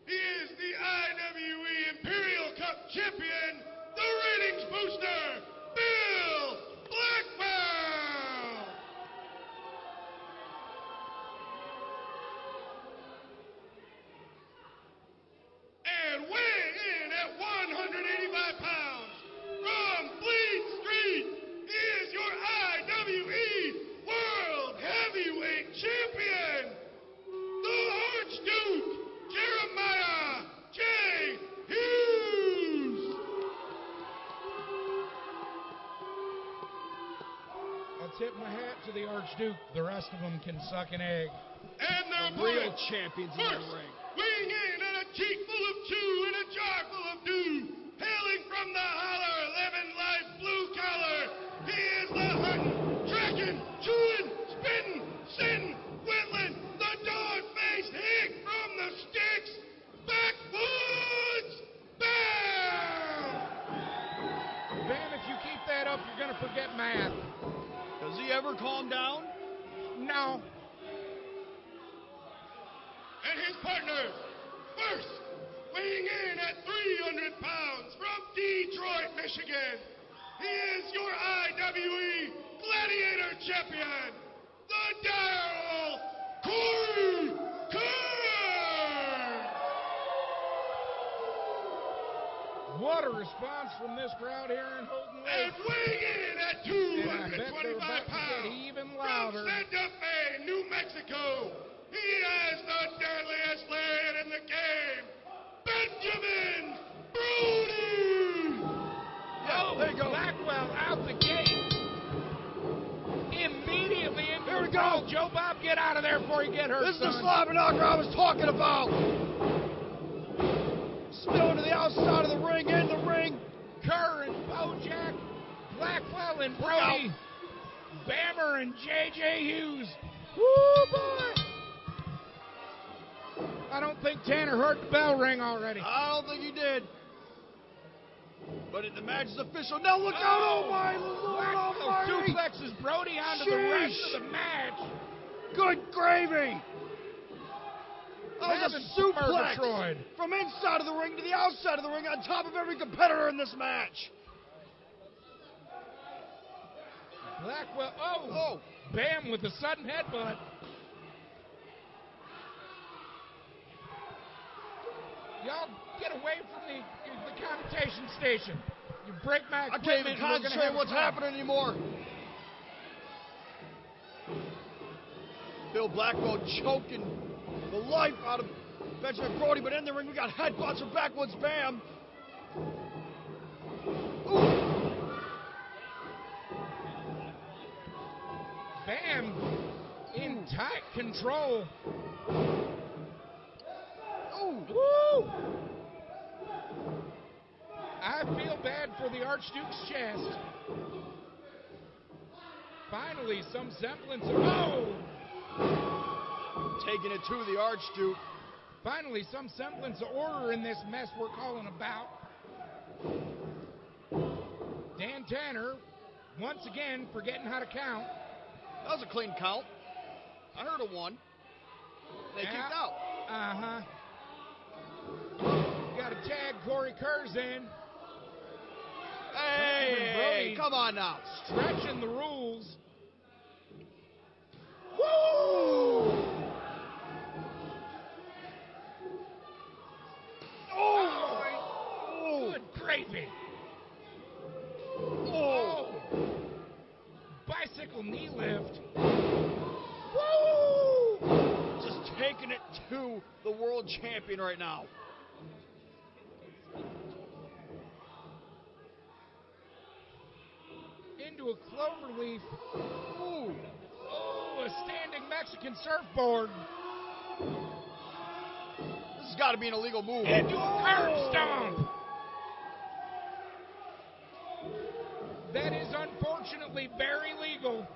Speaker 3: He is the IWE Imperial Cup champion, the ratings booster, Blackwell. And weighing in at 185 pounds from Fleet Street, he is your IWE World Heavyweight Champion, the Archduke Jeremiah J. Hughes.
Speaker 1: I'll tip my hat to the Archduke. The rest of them can suck an egg.
Speaker 3: And their
Speaker 2: The real
Speaker 3: opponent,
Speaker 2: champions in
Speaker 3: first,
Speaker 2: the ring.
Speaker 3: weighing in at a cheek full of chew and a jar full of dew, hailing from the holler, living life blue collar, he is the hunting, tracking, chewing, spitting, sitting, whittling, the dog-faced hick from the sticks, Backwoods, Bam!
Speaker 1: Bam, if you keep that up, you're going to forget math.
Speaker 2: Does he ever calm down?
Speaker 1: No.
Speaker 3: And his partners, first, weighing in at 300 pounds from Detroit, Michigan, he is your IWE Gladiator Champion, the Daryl Corey Kerr.
Speaker 1: What a response from this crowd here in Houghton
Speaker 3: And
Speaker 1: Lake.
Speaker 3: weighing in at
Speaker 1: And I bet they're
Speaker 3: 225
Speaker 1: about to
Speaker 3: pounds
Speaker 1: get even
Speaker 3: from
Speaker 1: louder.
Speaker 3: Santa Fe, New Mexico, he has the deadliest lariat in the game, Benjamin Brody.
Speaker 1: Oh,
Speaker 2: there you go.
Speaker 1: Blackwell out the gate. Immediately into
Speaker 2: Here we
Speaker 1: the brawl.
Speaker 2: go.
Speaker 1: Joe Bob, get out of there before you get hurt,
Speaker 2: This is the
Speaker 1: son.
Speaker 2: slobber knocker I was talking about. Still to the outside of the ring, in the ring.
Speaker 1: Kerr and BoJack, Blackwell and Brody, Bammer and J.J. Hughes. Woo, boy. I don't think Tanner heard the bell ring already.
Speaker 2: I don't think he did. But the match is official. Now look out, oh my Lord
Speaker 1: Blackwell
Speaker 2: almighty.
Speaker 1: suplexes Brody onto the rest of the match.
Speaker 2: Good gravy. That was
Speaker 1: Having
Speaker 2: a suplex
Speaker 1: Murgatroyd.
Speaker 2: from inside of the ring to the outside of the ring on top of every competitor in this match.
Speaker 1: Blackwell,
Speaker 2: Oh.
Speaker 1: Bam with a sudden headbutt. Y'all get away from the commutation station. You break my
Speaker 2: I
Speaker 1: equipment.
Speaker 2: can't even
Speaker 1: and we're gonna
Speaker 2: concentrate
Speaker 1: have
Speaker 2: on what's
Speaker 1: a problem.
Speaker 2: happening anymore. Bill Blackwell choking the life out of Benjamin Brody, but in the ring we got headbutts from Backwoods Bam. Ooh.
Speaker 1: Bam in tight control.
Speaker 2: Ooh.
Speaker 1: Woo! I feel bad for the Archduke's chest. Finally, some semblance of
Speaker 2: Taking it to the Archduke.
Speaker 1: Finally, some semblance of order in this mess we're calling about. Dan Tanner, once again, forgetting how to count.
Speaker 2: That was a clean count. I heard a one. They kicked out.
Speaker 1: Uh-huh. Got to tag Corey Kerr's in.
Speaker 2: Hey,
Speaker 1: Brody
Speaker 2: come on now.
Speaker 1: stretching the rules.
Speaker 2: Woo! Oh!
Speaker 1: Good gravy.
Speaker 2: Oh!
Speaker 1: Bicycle knee lift. Woo!
Speaker 2: Just taking it to the World world champion right now.
Speaker 1: Into a cloverleaf. Ooh. Oh, a standing Mexican surfboard.
Speaker 2: This has got to be an illegal move.
Speaker 1: Into a curb stomp. That is unfortunately very legal.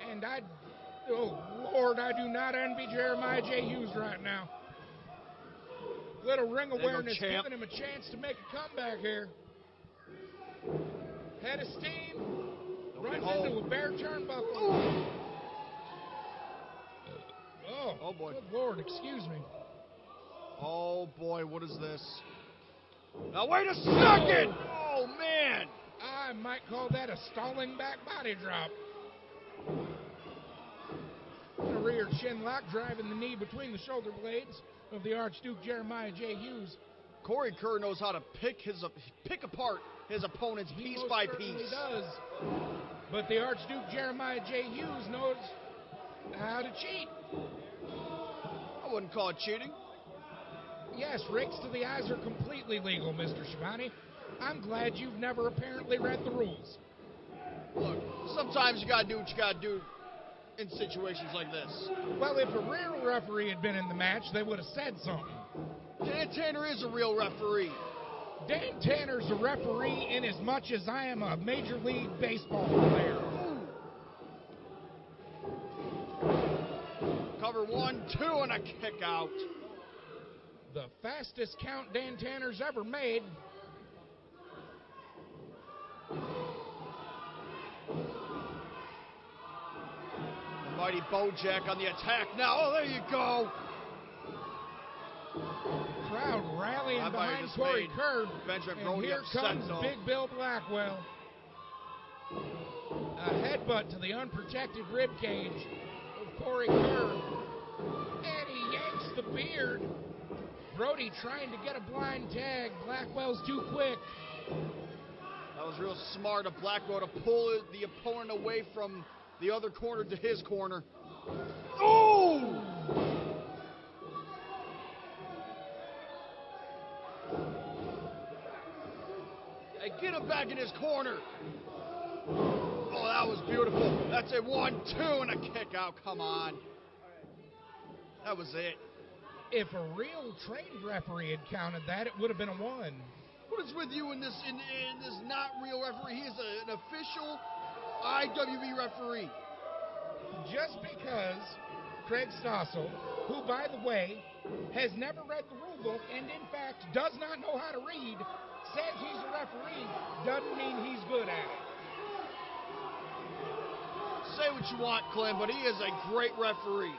Speaker 1: And oh Lord, I do not envy Jeremiah J. Hughes right now. Little ring awareness giving him a chance to make a comeback here. Head of steam, runs into a bare turnbuckle. Oh boy. Good Lord, excuse me.
Speaker 2: Oh boy, what is this? Now wait a second! Oh man!
Speaker 1: I might call that a stalling back body drop. A rear chin lock driving the knee between the shoulder blades of the Archduke Jeremiah J. Hughes.
Speaker 2: Corey Kerr knows how to pick apart his opponents piece by piece.
Speaker 1: He does. But the Archduke Jeremiah J. Hughes knows how to cheat.
Speaker 2: I wouldn't call it cheating.
Speaker 1: Yes, rakes to the eyes are completely legal, Mr. Schivone. I'm glad you've never apparently read the rules.
Speaker 2: Look, sometimes you gotta do what you gotta do in situations like this.
Speaker 1: Well, if a real referee had been in the match, they would have said something.
Speaker 2: Dan Tanner is a real referee.
Speaker 1: Dan Tanner's a referee in as much as I am a Major League Baseball player.
Speaker 2: Ooh. Cover 1, 2, and a kick out.
Speaker 1: The fastest count Dan Tanner's ever made.
Speaker 2: The mighty BoJack on the attack now. Oh, there you go.
Speaker 1: Crowd rallying behind Corey Kerr. And
Speaker 2: Brody
Speaker 1: here comes Big Bill Blackwell. A headbutt to the unprotected rib cage of Corey Kerr. And he yanks the beard. Brody trying to get a blind tag. Blackwell's too quick.
Speaker 2: That was real smart of Blackwell to pull the opponent away from the other corner to his corner. Oh! Hey, get him back in his corner. Oh, that was beautiful. That's a 1, 2, and a kick out. Come on. That was it.
Speaker 1: If a real trained referee had counted that, it would have been a 1.
Speaker 2: What is with you in this not real referee? He is an official IWE referee.
Speaker 1: Just because Craig Stossel, who, by the way, has never read the rule book and, in fact, does not know how to read, says he's a referee, doesn't mean he's good at it.
Speaker 2: Say what you want, Clint, but he is a great referee.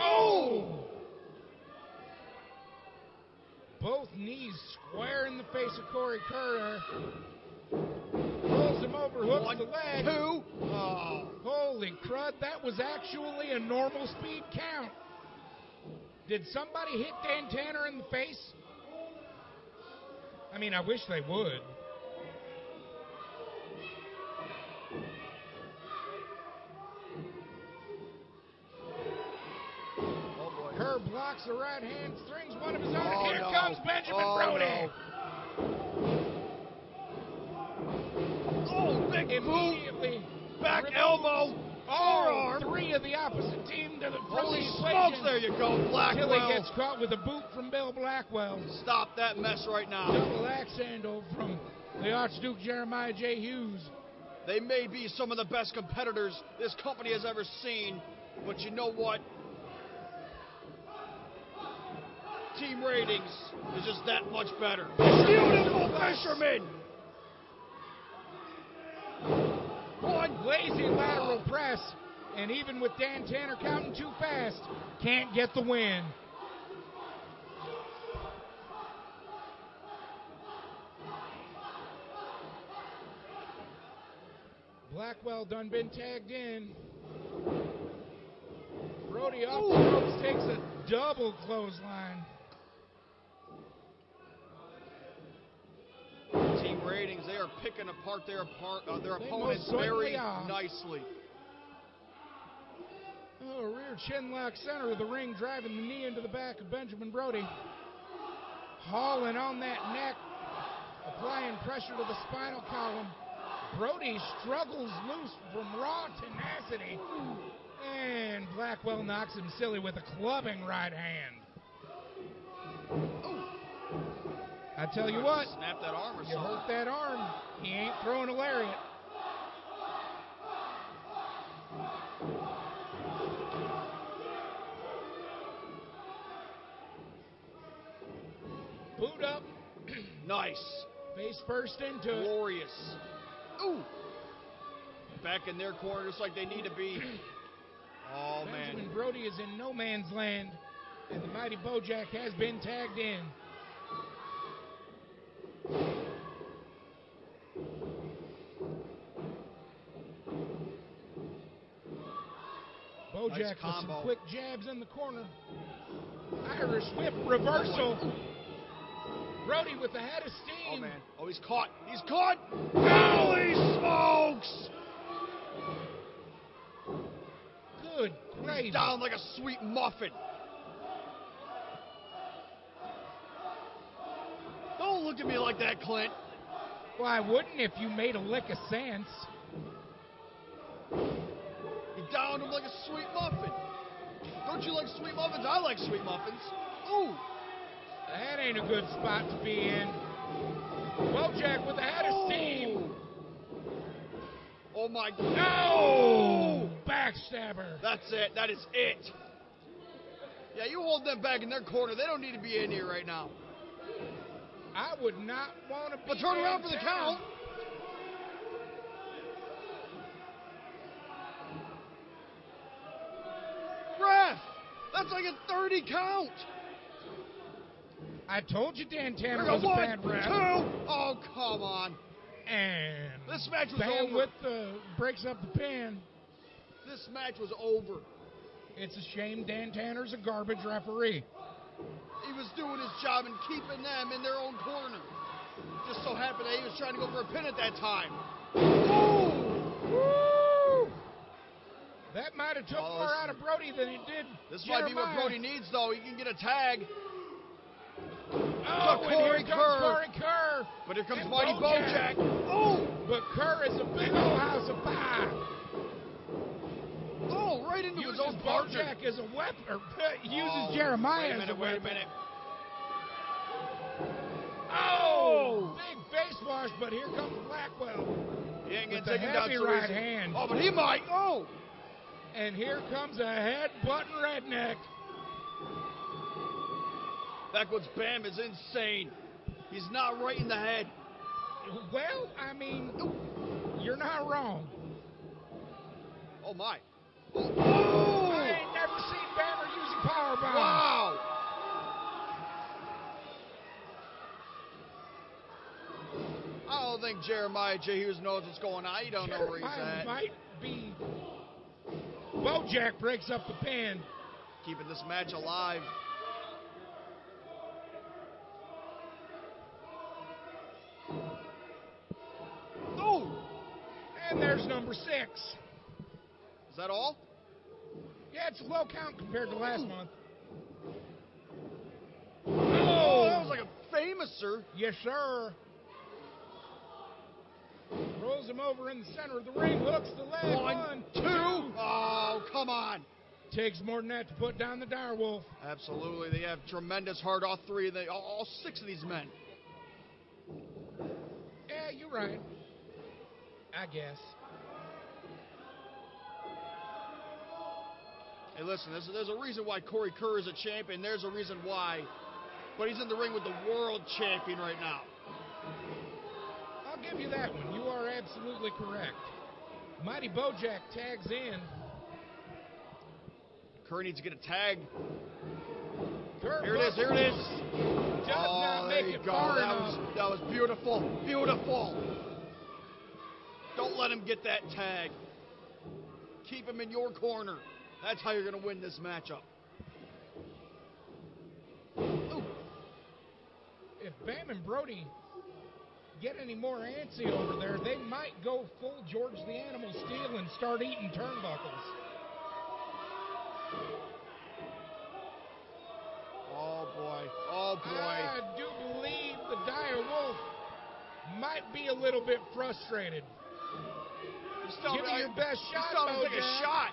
Speaker 2: Oh!
Speaker 1: Both knees square in the face of Corey Kerr. Pulls him over, hooks
Speaker 2: 1,
Speaker 1: the leg.
Speaker 2: 2. Oh.
Speaker 1: Holy crud, that was actually a normal speed count. Did somebody hit Dan Tanner in the face? I mean, I wish they would. Kerr blocks the right hand, strings one of his own. Here comes Benjamin Brody.
Speaker 2: No. Oh, big
Speaker 1: immediately
Speaker 2: boot. Back elbow. Forearm.
Speaker 1: 3 of the opposite team to the
Speaker 2: Holy smokes, there you go, Blackwell.
Speaker 1: Until he gets caught with a boot from Bill Blackwell.
Speaker 2: Stop that mess right now.
Speaker 1: Double axe handle from the Archduke Jeremiah J. Hughes.
Speaker 2: They may be some of the best competitors this company has ever seen, but you know what? Team ratings is just that much better. Beautiful fisherman!
Speaker 1: One lazy lateral press, and even with Dan Tanner counting too fast, can't get the win. Blackwell done been tagged in. Brody off the ropes takes a double clothesline.
Speaker 2: Team ratings. They are picking apart their opponents
Speaker 1: most certainly
Speaker 2: very
Speaker 1: are.
Speaker 2: nicely.
Speaker 1: Oh, rear chin lock, center of the ring, driving the knee into the back of Benjamin Brody. Hauling on that neck, applying pressure to the spinal column. Brody struggles loose from raw tenacity. And Blackwell knocks him silly with a clubbing right hand. I tell you what,
Speaker 2: Snap that arm or
Speaker 1: you
Speaker 2: something.
Speaker 1: hurt that arm, he ain't throwing a lariat. Boot up.
Speaker 2: Nice.
Speaker 1: Face first into it.
Speaker 2: Glorious. Ooh. Back in their corner just like they need to be. Oh,
Speaker 1: Benjamin
Speaker 2: man.
Speaker 1: Brody is in no man's land, and the mighty BoJack has been tagged in. BoJack
Speaker 2: Nice
Speaker 1: with some
Speaker 2: combo.
Speaker 1: quick jabs in the corner. Irish whip reversal. Brody with the head of steam.
Speaker 2: Oh, man. Oh, he's caught. He's caught. Holy smokes.
Speaker 1: Good gravy.
Speaker 2: He's down like a sweet muffin. Don't look at me like that, Clint.
Speaker 1: Well, I wouldn't if you made a lick of sense.
Speaker 2: He downed him like a sweet muffin. Don't you like sweet muffins? I like sweet muffins. Ooh.
Speaker 1: That ain't a good spot to be in. BoJack with the head of steam.
Speaker 2: Oh, my God.
Speaker 1: No! Backstabber.
Speaker 2: That's it. That is it. Yeah, you hold them back in their corner. They don't need to be in here right now.
Speaker 1: I would not want to be.
Speaker 2: But turn around for the count. Ref! That's like a 30 count.
Speaker 1: I told you Dan Tanner
Speaker 2: There
Speaker 1: was
Speaker 2: go
Speaker 1: a
Speaker 2: one,
Speaker 1: bad ref.
Speaker 2: two. Oh, come on.
Speaker 1: And
Speaker 2: This match was
Speaker 1: Bam
Speaker 2: over.
Speaker 1: with the breaks up the pin.
Speaker 2: This match was over.
Speaker 1: It's a shame Dan Tanner's a garbage referee.
Speaker 2: He was doing his job and keeping them in their own corner. Just so happened that he was trying to go for a pin at that time. Ooh!
Speaker 1: Woo! That might have took
Speaker 2: Oh,
Speaker 1: more
Speaker 2: this-
Speaker 1: out of Brody than it did
Speaker 2: This might be what
Speaker 1: Jeremiah.
Speaker 2: Brody needs, though. He can get a tag.
Speaker 1: Oh, and
Speaker 2: Corey
Speaker 1: here comes
Speaker 2: Kerr.
Speaker 1: Corey Kerr.
Speaker 2: But here comes
Speaker 1: And
Speaker 2: Mighty BoJack. Oh!
Speaker 1: But Kerr is a big old house of fire.
Speaker 2: Oh, right into his
Speaker 1: Uses
Speaker 2: own partner.
Speaker 1: BoJack as a weapon, or uses
Speaker 2: Oh,
Speaker 1: Jeremiah
Speaker 2: wait a
Speaker 1: as a
Speaker 2: minute, wait a
Speaker 1: weapon.
Speaker 2: minute.
Speaker 1: Oh, big face wash, but here comes Blackwell.
Speaker 2: He ain't
Speaker 1: With
Speaker 2: gonna
Speaker 1: the
Speaker 2: take him down
Speaker 1: heavy
Speaker 2: so
Speaker 1: right
Speaker 2: easy.
Speaker 1: hand.
Speaker 2: Oh, but he might. Oh!
Speaker 1: And here comes a head-button redneck.
Speaker 2: Backwoods Bam is insane. He's not right in the head.
Speaker 1: Well, I mean, you're not wrong.
Speaker 2: Oh, my.
Speaker 1: I
Speaker 2: Oh!
Speaker 1: ain't never seen Bammer use a powerbomb.
Speaker 2: Wow! I don't think Jeremiah J. Hughes knows what's going on. He don't know where he's
Speaker 1: Jeremiah
Speaker 2: at.
Speaker 1: might be. BoJack breaks up the pin.
Speaker 2: Keeping this match alive. Oh!
Speaker 1: And there's number 6.
Speaker 2: Is that all?
Speaker 1: Yeah, it's a low count compared to last month.
Speaker 2: Oh, that was like a famouser.
Speaker 1: Yes, sir. Rolls him over in the center of the ring, hooks the leg.
Speaker 2: One, two. Oh, come on.
Speaker 1: Takes more than that to put down the direwolf.
Speaker 2: Absolutely. They have tremendous heart, all three, all 6 of these men.
Speaker 1: Yeah, you're right. I guess.
Speaker 2: Hey, listen, there's a reason why Corey Kerr is a champion. There's a reason why. But he's in the ring with the world champion right now.
Speaker 1: I'll give you that one. You are absolutely correct. Mighty BoJack tags in.
Speaker 2: Kerr needs to get a tag.
Speaker 1: Kerr
Speaker 2: Here it is, here it is.
Speaker 1: Does not
Speaker 2: there
Speaker 1: make
Speaker 2: you
Speaker 1: it
Speaker 2: go.
Speaker 1: far
Speaker 2: That
Speaker 1: enough.
Speaker 2: was beautiful. Beautiful. Don't let him get that tag. Keep him in your corner. That's how you're going to win this matchup. Ooh.
Speaker 1: If Bam and Brody get any more antsy over there, they might go full George the Animal Steele and start eating turnbuckles.
Speaker 2: Oh, boy. Oh, boy.
Speaker 1: I do believe the Dire Wolf might be a little bit frustrated. Give me your best shot,
Speaker 2: He's telling him to take a
Speaker 1: BoJack.
Speaker 2: shot.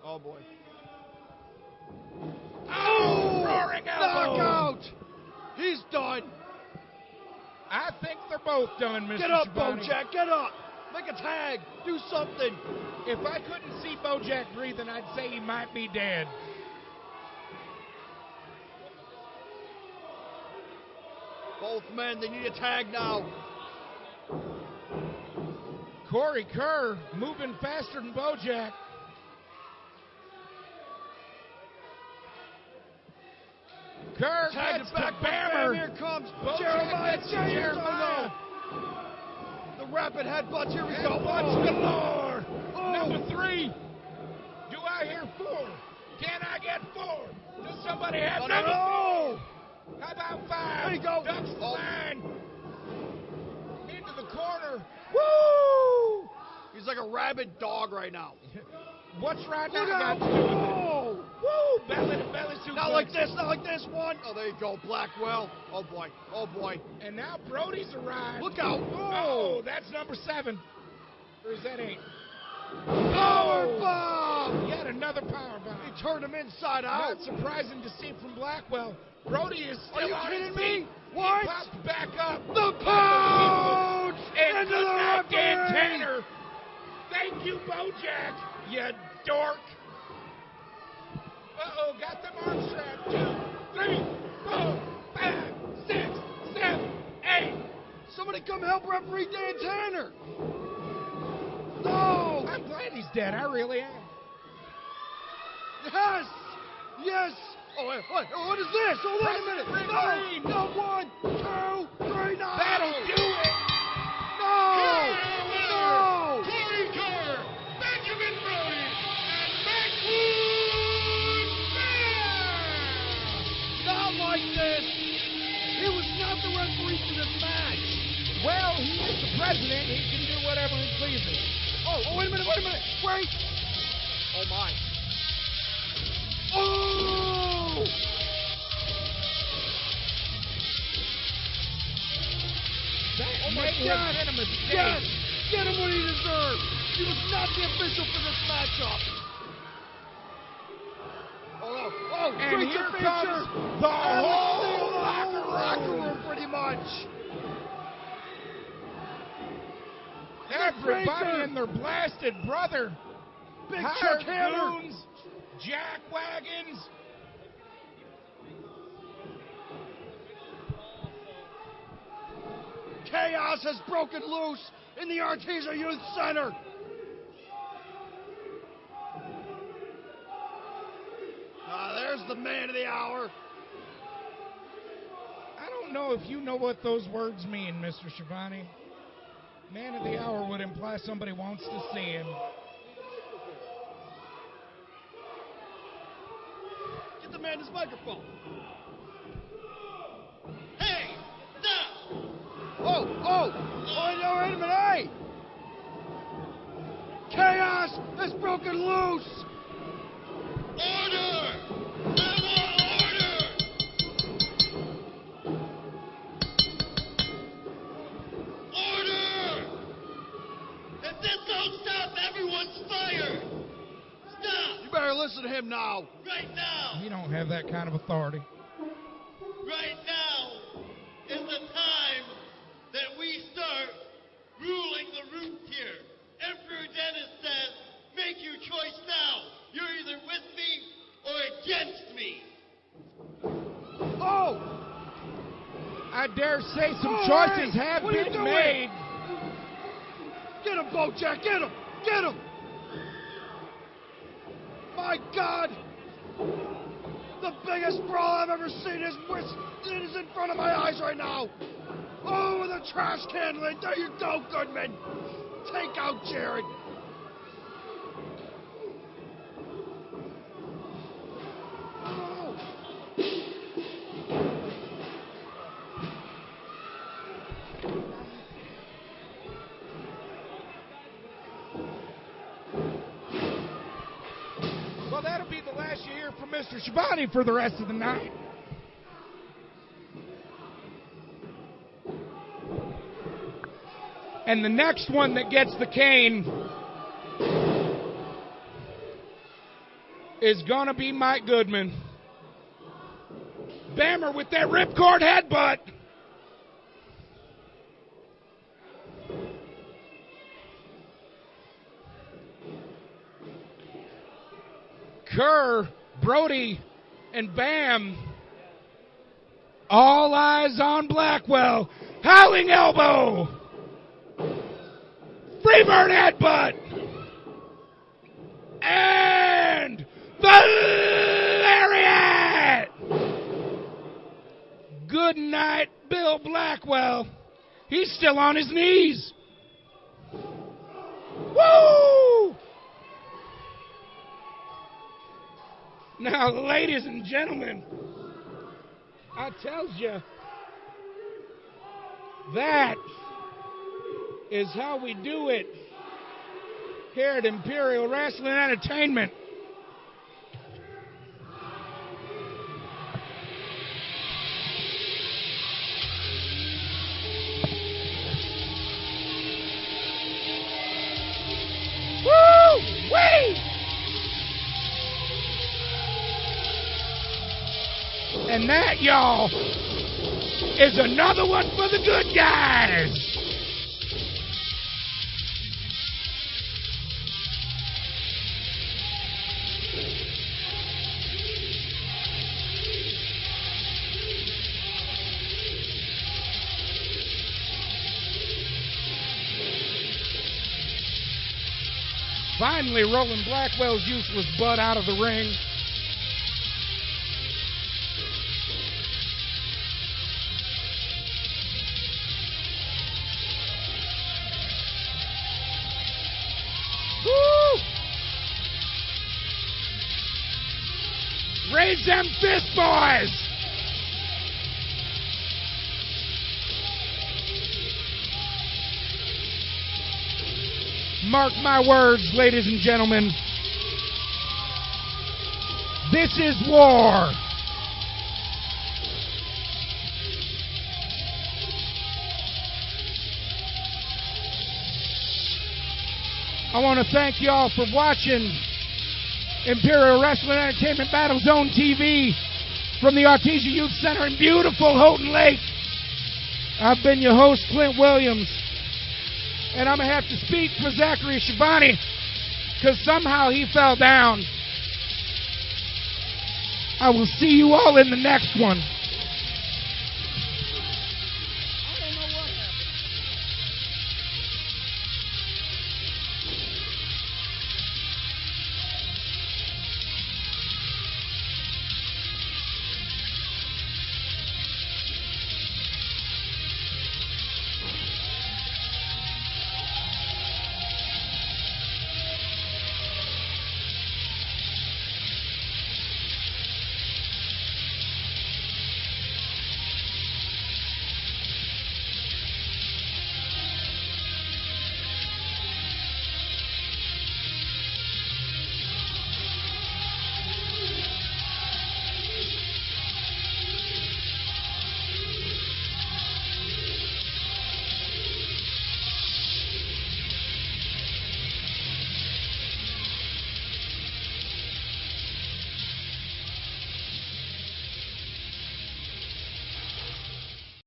Speaker 2: Oh, boy.
Speaker 1: Oh, roaring elbow.
Speaker 2: Knockout. He's done.
Speaker 1: I think they're both done, Mr.
Speaker 2: Get up,
Speaker 1: Schivone.
Speaker 2: BoJack. Get up. Make a tag. Do something.
Speaker 1: If I couldn't see BoJack breathing, I'd say he might be dead.
Speaker 2: Both men, they need a tag now.
Speaker 1: Kerr moving faster than BoJack. Kerr
Speaker 2: Tag
Speaker 1: gets
Speaker 2: it back.
Speaker 1: to Bammer.
Speaker 2: Here comes
Speaker 1: BoJack
Speaker 2: Jeremiah.
Speaker 1: gets to Jeremiah.
Speaker 2: The rapid headbutts. Here we go.
Speaker 1: Headbutts galore.
Speaker 2: Oh.
Speaker 1: Number 3. Do I hear 4? Can I get 4? Does somebody have number 4?
Speaker 2: No.
Speaker 1: How about 5?
Speaker 2: There you go.
Speaker 1: Ducks the
Speaker 2: Oh.
Speaker 1: line. Into the corner. Woo!
Speaker 2: He's like a rabid dog right now.
Speaker 1: What's right now
Speaker 2: Look
Speaker 1: got
Speaker 2: out.
Speaker 1: to do with it?
Speaker 2: Oh.
Speaker 1: Woo! Belly to belly suplex.
Speaker 2: Not like this. Not like this one. Oh, there you go. Blackwell. Oh, boy. Oh, boy.
Speaker 1: And now Brody's arrived.
Speaker 2: Look out.
Speaker 1: Oh, that's number 7. Or is that 8?
Speaker 2: Power bomb.
Speaker 1: Yet another power bomb.
Speaker 2: He turned him inside out.
Speaker 1: Not surprising to see from Blackwell. Brody is still
Speaker 2: Are you
Speaker 1: on
Speaker 2: kidding
Speaker 1: his
Speaker 2: me?
Speaker 1: feet.
Speaker 2: What?
Speaker 1: He popped back up.
Speaker 2: The pound
Speaker 1: And
Speaker 2: into
Speaker 1: good
Speaker 2: the
Speaker 1: night, Dan
Speaker 2: referee.
Speaker 1: Tanner. Thank you, BoJack, you dork. Uh-oh, got them arms strapped. 2, 3, 4, 5, 6, 7, 8.
Speaker 2: Somebody come help referee Dan Tanner. No.
Speaker 1: I'm glad he's dead. I really am.
Speaker 2: Yes. Yes. Oh, wait, what is this? Oh, wait a minute.
Speaker 1: Referee.
Speaker 2: No. 1, 2, 3, no.
Speaker 1: That'll do it.
Speaker 2: No. No.
Speaker 3: Corey Kerr, Benjamin Brody, and Backwoods.
Speaker 2: Not like this. He was not the referee for this match.
Speaker 1: Well, he is the president. He can do whatever he pleases.
Speaker 2: Oh, wait a minute. Wait. Oh, my. Oh!
Speaker 1: That
Speaker 2: my
Speaker 1: may
Speaker 2: God.
Speaker 1: have been a mistake.
Speaker 2: Yes! Get him what he deserved! He was not the official for this matchup! Oh,
Speaker 1: And
Speaker 2: creature
Speaker 1: here
Speaker 2: feature.
Speaker 1: comes the whole
Speaker 2: locker room, pretty much.
Speaker 1: Everybody and their blasted brother.
Speaker 2: Big
Speaker 1: Hired
Speaker 2: Chuck Hammer.
Speaker 1: goons, jack wagons.
Speaker 2: Chaos has broken loose in the Artesia Youth Center. There's the man of the hour.
Speaker 1: I don't know if you know what those words mean, Mr. Schivone. Man of the hour would imply somebody wants to see him.
Speaker 2: Get the man his microphone.
Speaker 5: Hey, stop!
Speaker 2: Oh, no, wait a minute, hey! Chaos has broken loose!
Speaker 5: Order! I want order! Order! If this don't stop, everyone's fired! Stop!
Speaker 2: You better listen to him now.
Speaker 5: Right now!
Speaker 1: You don't have that kind of authority.
Speaker 5: Right now is the time that we start ruling the roost here. Emperor Dennis says, make your choice now. You're either with me or against me.
Speaker 2: Oh!
Speaker 1: I dare say some
Speaker 2: Oh,
Speaker 1: choices
Speaker 2: hey,
Speaker 1: have
Speaker 2: what are you
Speaker 1: been
Speaker 2: doing?
Speaker 1: made.
Speaker 2: Get him, BoJack, get him! Get him! My God! The biggest brawl I've ever seen is in front of my eyes right now! Oh, with a trash can lid! There you go, Goodman! Take out Jared! Oh.
Speaker 1: Well, that'll be the last you hear from Mr. Schivone for the rest of the night. And the next one that gets the cane is going to be Mike Goodman. Bammer with that ripcord headbutt. Kerr, Brody, and Bam. All eyes on Blackwell. Howling elbow. Freebird headbutt. And the lariat. Good night, Bill Blackwell. He's still on his knees. Woo! Now, ladies and gentlemen, I tells you, that is how we do it here at Imperial Wrestling Entertainment. Woo-wee! And that, y'all, is another one for the good guys. Finally rolling Blackwell's useless butt out of the ring. Woo! Raise them fists, boys! Mark my words, ladies and gentlemen. This is war. I want to thank y'all for watching Imperial Wrestling Entertainment Battle Zone TV from the Artesia Youth Center in beautiful Houghton Lake. I've been your host, Clint Williams. And I'm going to have to speak for Zachary Schivone because somehow he fell down. I will see you all in the next one.